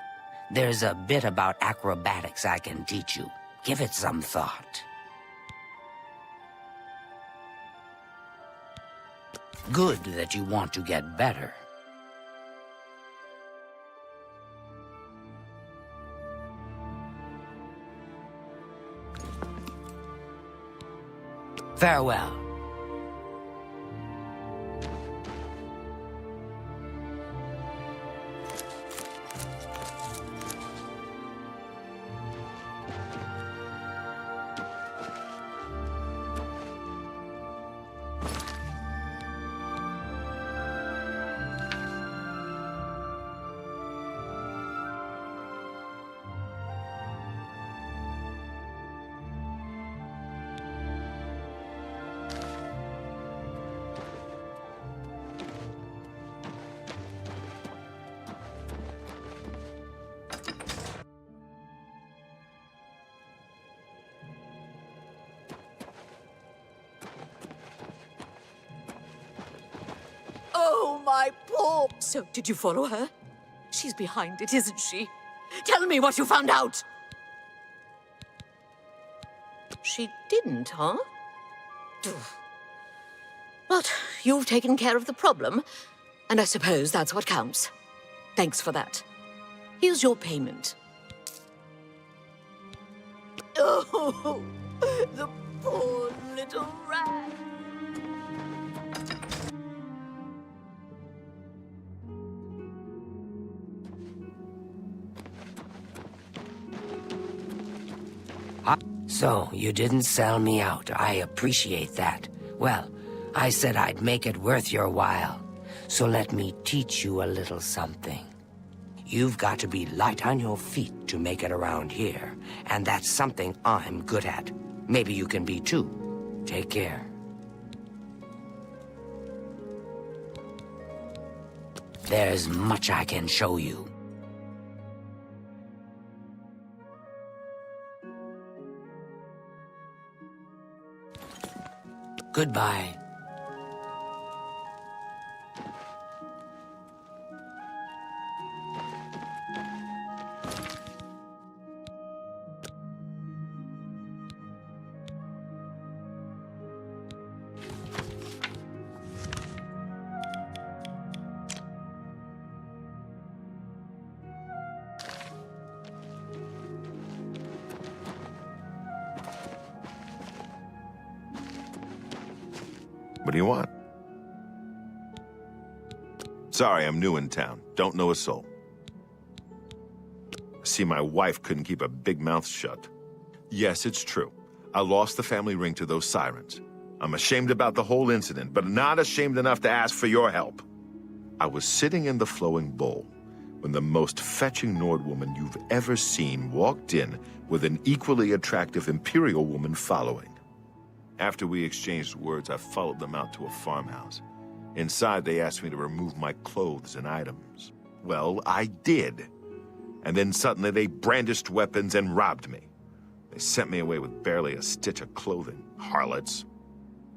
S14: There's a bit about acrobatics I can teach you. Give it some thought. Good that you want to get better. Farewell.
S13: Oh, my poor... So, did you follow her? She's behind it, isn't she? Tell me what you found out! She didn't, huh? But you've taken care of the problem, and I suppose that's what counts. Thanks for that. Here's your payment. Oh, the poor little rat.
S14: So, you didn't sell me out. I appreciate that. Well, I said I'd make it worth your while. So let me teach you a little something. You've got to be light on your feet to make it around here. And that's something I'm good at. Maybe you can be too. Take care. There's much I can show you. Goodbye.
S7: What do you want? Sorry, I'm new in town. Don't know a soul. See, my wife couldn't keep a big mouth shut. Yes, it's true. I lost the family ring to those sirens. I'm ashamed about the whole incident, but not ashamed enough to ask for your help. I was sitting in the flowing bowl when the most fetching Nord woman you've ever seen walked in with an equally attractive Imperial woman following. After we exchanged words, I followed them out to a farmhouse. Inside, they asked me to remove my clothes and items. Well, I did. And then suddenly they brandished weapons and robbed me. They sent me away with barely a stitch of clothing. Harlots.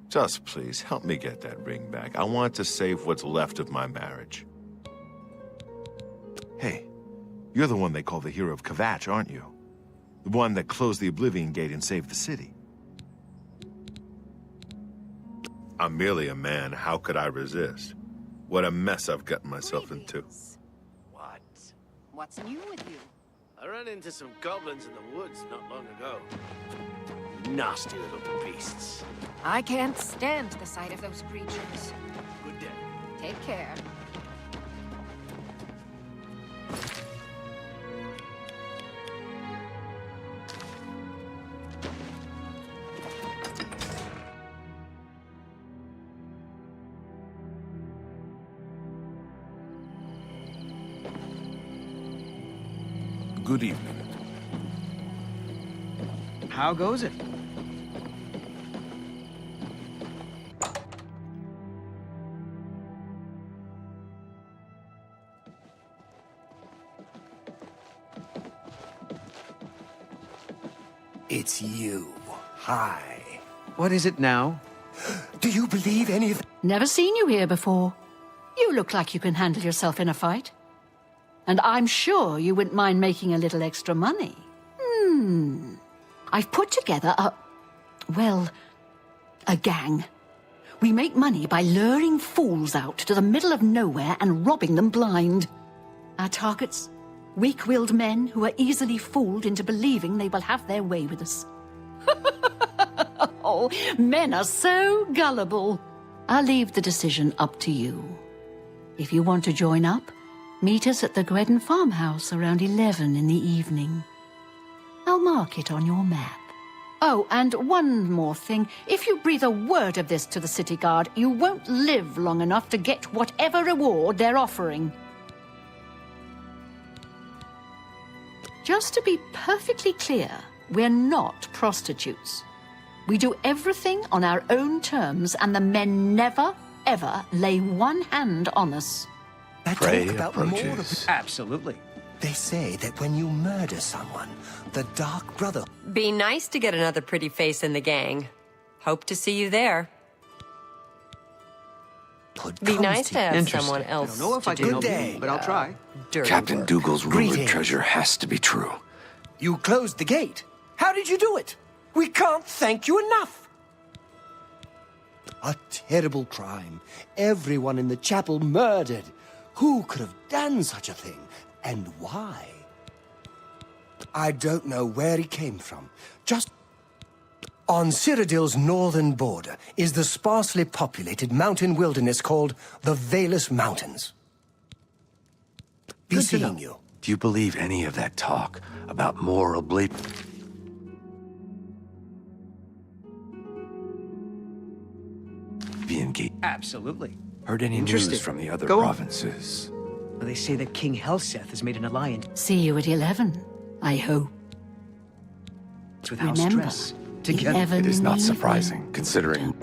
S7: Just please, help me get that ring back. I want to save what's left of my marriage. Hey, you're the one they call the hero of Kvatch, aren't you? The one that closed the Oblivion Gate and saved the city. I'm merely a man. How could I resist? What a mess I've gotten myself into.
S2: What?
S11: What's new with you?
S2: I ran into some goblins in the woods not long ago. Nasty little beasts.
S11: I can't stand the sight of those creatures.
S2: Good day.
S11: Take care.
S1: Good evening.
S15: How goes it?
S16: It's you. Hi.
S15: What is it now?
S16: Do you believe any of...
S4: Never seen you here before. You look like you can handle yourself in a fight. And I'm sure you wouldn't mind making a little extra money. I've put together a gang. We make money by luring fools out to the middle of nowhere and robbing them blind. Our targets? Weak-willed men who are easily fooled into believing they will have their way with us. Oh, men are so gullible. I'll leave the decision up to you. If you want to join up, meet us at the Gredden farmhouse around 11 in the evening. I'll mark it on your map. Oh, and one more thing. If you breathe a word of this to the city guard, you won't live long enough to get whatever reward they're offering. Just to be perfectly clear, we're not prostitutes. We do everything on our own terms, and the men never, ever lay one hand on us.
S16: Prey approaches.
S15: Absolutely.
S16: They say that when you murder someone, the Dark Brother...
S5: Be nice to get another pretty face in the gang. Hope to see you there. Be nice to have someone else.
S15: I don't know if I can help you, but I'll try.
S16: Captain
S17: Dougal's rumored
S16: Greetings.
S17: treasure has to be true.
S16: You closed the gate. How did you do it? We can't thank you enough. A terrible crime. Everyone in the chapel murdered. Who could have done such a thing? And why? I don't know where he came from. Just... On Cyrodiil's northern border is the sparsely populated mountain wilderness called the Valus Mountains. Be seeing you.
S17: Do you believe any of that talk about more Oblivion? Gate.
S15: Absolutely.
S17: Heard any news from the other
S15: Go on.
S17: provinces?
S15: Well, they say that King Helseth has made an alliance
S4: See you at 11, I hope.
S15: with House
S4: Remember,
S15: Stress. Together.
S4: Eleven
S17: It is not
S4: evening.
S17: surprising, considering...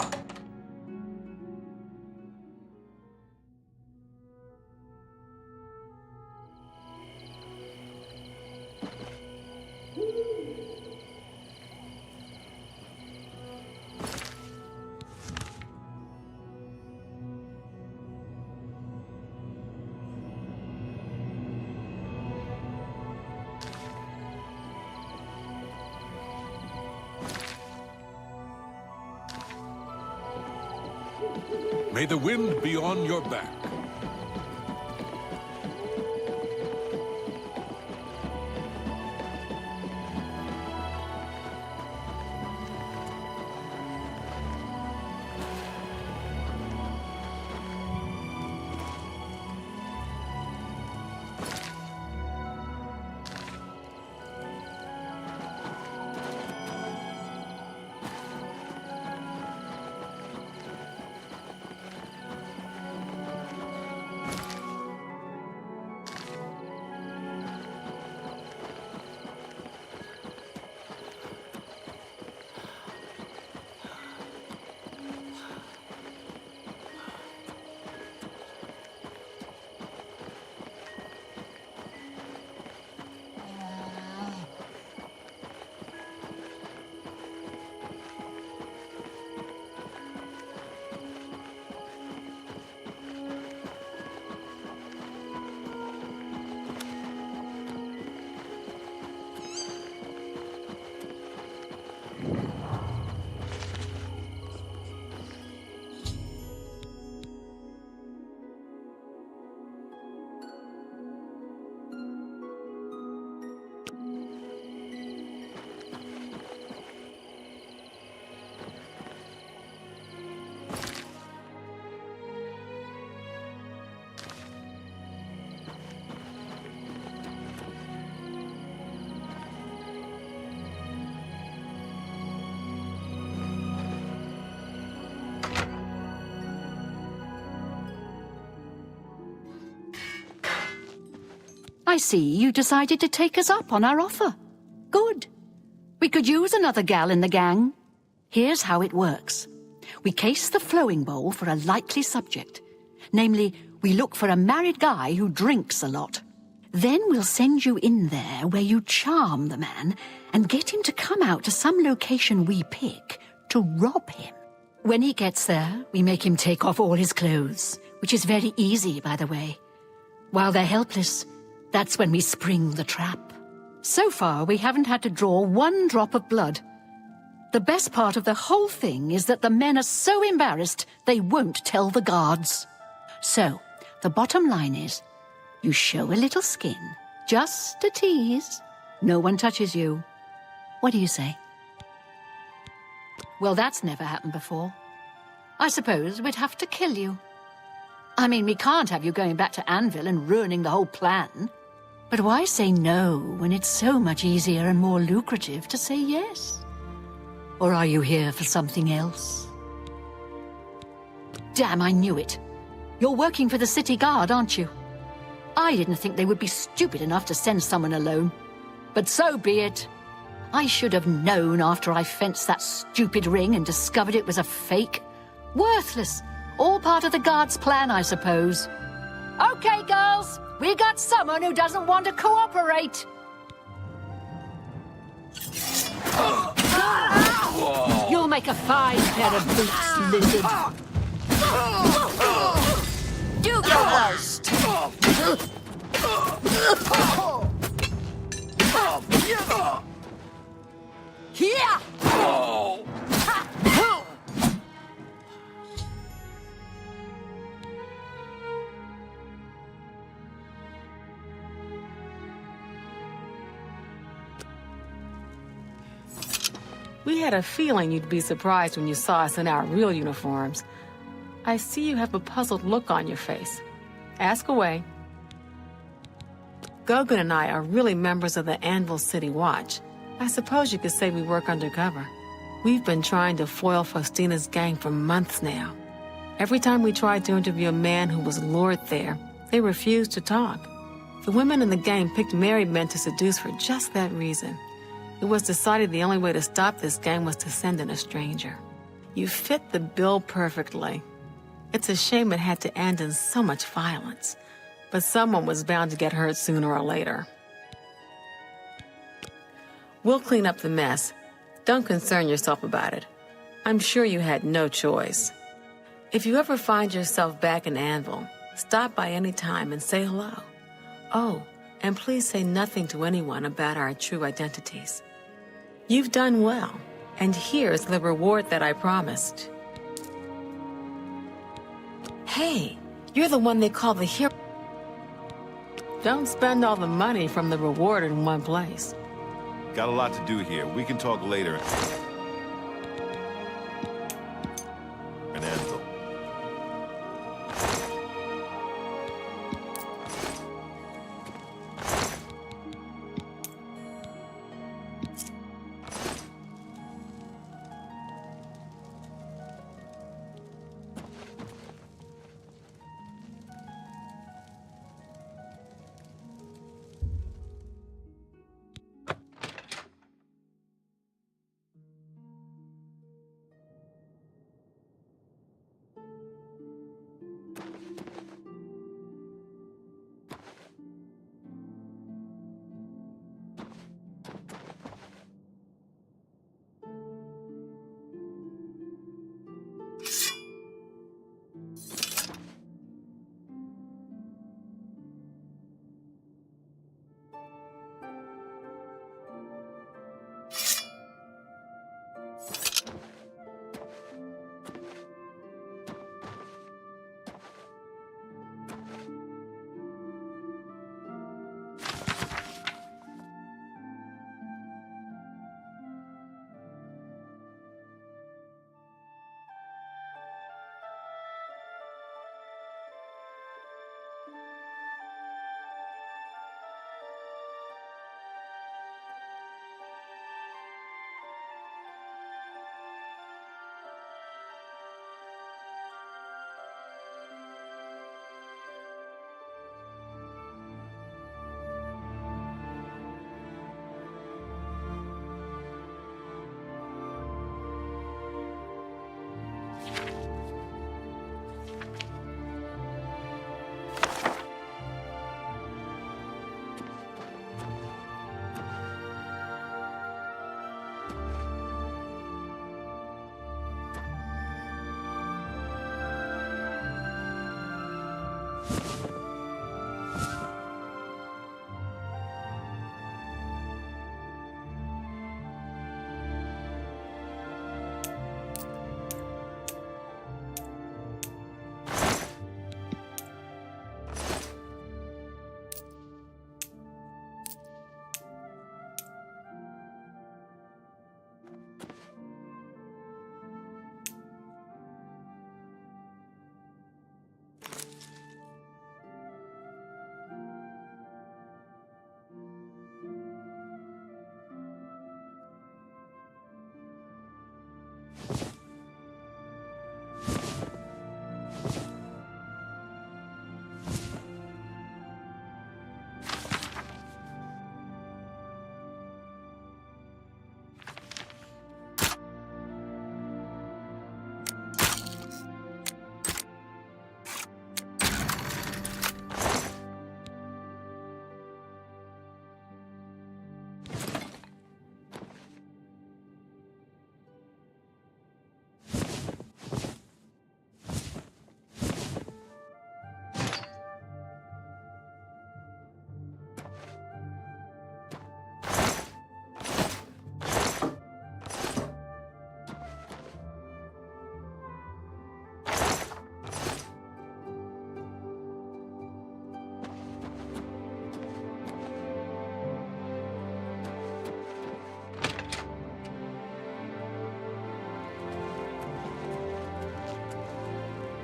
S12: May the wind be on your back.
S4: I see you decided to take us up on our offer. Good. We could use another gal in the gang. Here's how it works. We case the flowing bowl for a likely subject. Namely, we look for a married guy who drinks a lot. Then we'll send you in there where you charm the man and get him to come out to some location we pick to rob him. When he gets there, we make him take off all his clothes, which is very easy, by the way. While they're helpless, that's when we spring the trap. So far, we haven't had to draw one drop of blood. The best part of the whole thing is that the men are so embarrassed they won't tell the guards. So, the bottom line is, you show a little skin, just a tease. No one touches you. What do you say? Well, that's never happened before. I suppose we'd have to kill you. I mean, we can't have you going back to Anvil and ruining the whole plan. But why say no when it's so much easier and more lucrative to say yes? Or are you here for something else? Damn, I knew it. You're working for the city guard, aren't you? I didn't think they would be stupid enough to send someone alone. But so be it. I should have known after I fenced that stupid ring and discovered it was a fake. Worthless. All part of the guard's plan, I suppose. Okay, girls. We got someone who doesn't want to cooperate. You'll make a fine pair of boots, lizard.
S13: Do your worst.
S4: Here!
S3: We had a feeling you'd be surprised when you saw us in our real uniforms. I see you have a puzzled look on your face. Ask away. Gogan and I are really members of the Anvil City Watch. I suppose you could say we work undercover. We've been trying to foil Faustina's gang for months now. Every time we tried to interview a man who was lured there, they refused to talk. The women in the gang picked married men to seduce for just that reason. It was decided the only way to stop this gang was to send in a stranger. You fit the bill perfectly. It's a shame it had to end in so much violence, but someone was bound to get hurt sooner or later. We'll clean up the mess. Don't concern yourself about it. I'm sure you had no choice. If you ever find yourself back in Anvil, stop by any time and say hello. Oh, and please say nothing to anyone about our true identities. You've done well, and here's the reward that I promised. Hey, you're the one they call the hero. Don't spend all the money from the reward in one place.
S7: Got a lot to do here. We can talk later. An Anvil.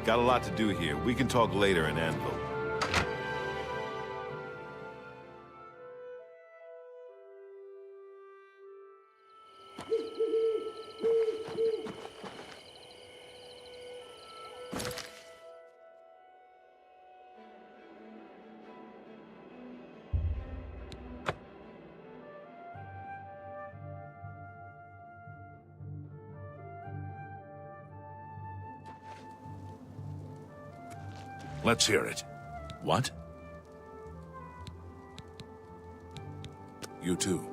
S7: Got a lot to do here. We can talk later in Anvil.
S1: Let's hear it. What? You too.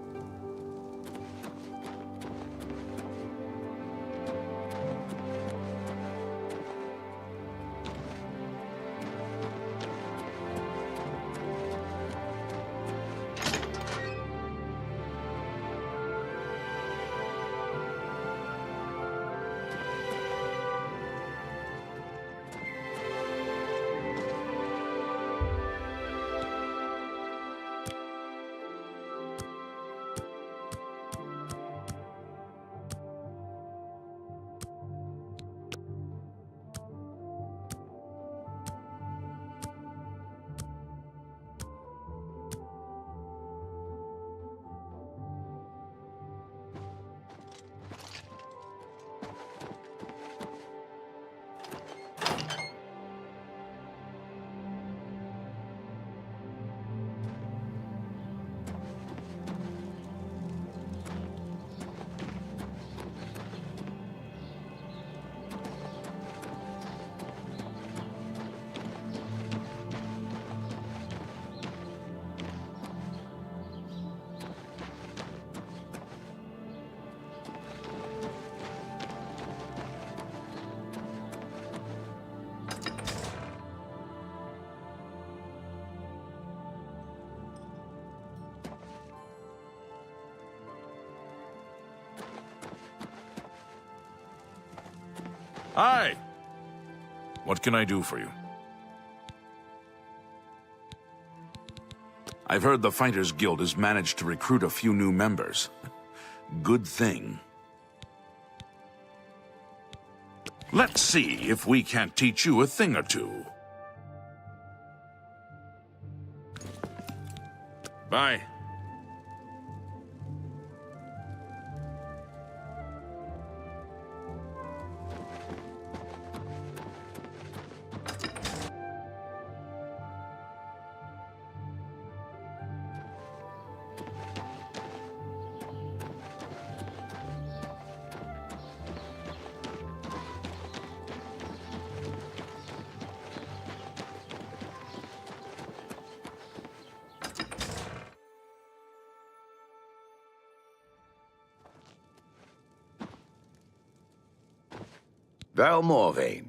S1: Hi! What can I do for you? I've heard the Fighters Guild has managed to recruit a few new members. Good thing. Let's see if we can't teach you a thing or two. Bye.
S18: Val Morvain,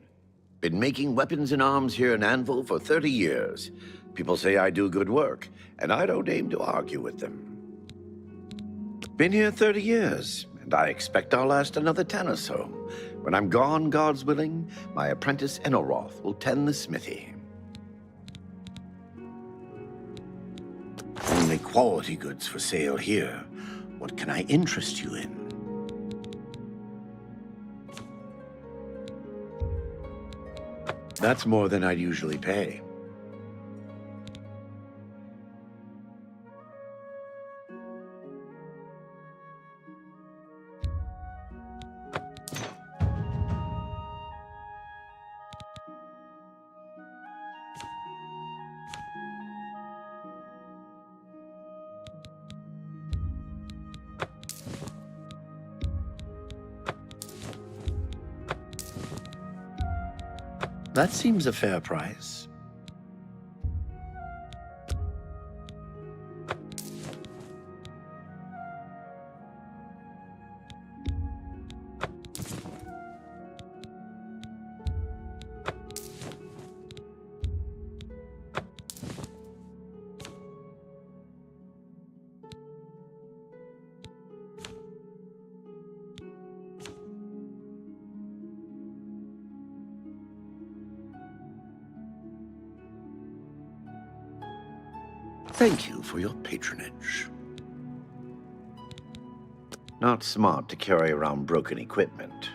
S17: Been making weapons and arms here in Anvil for 30 years. People say I do good work, and I don't aim to argue with them. Been here 30 years, and I expect I'll last another 10 or so. When I'm gone, God's willing, my apprentice Enelroth will tend the smithy. Only quality goods for sale here. What can I interest you in? That's more than I'd usually pay. That seems a fair price. Thank you for your patronage. Not smart to carry around broken equipment.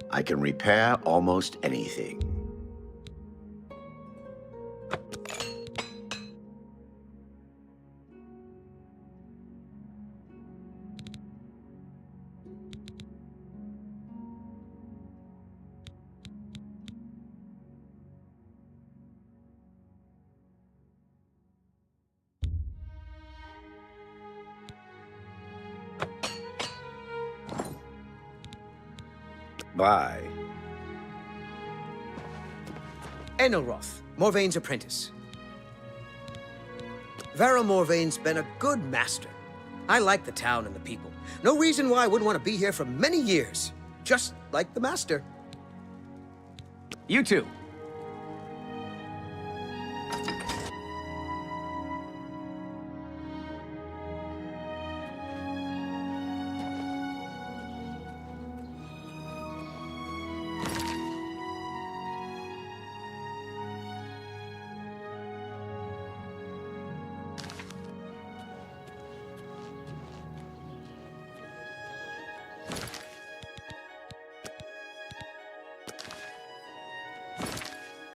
S17: I can repair almost anything. Bye.
S16: Enelroth, Morvaine's apprentice. Varro Morvaine's been a good master. I like the town and the people. No reason why I wouldn't want to be here for many years. Just like the master.
S15: You two,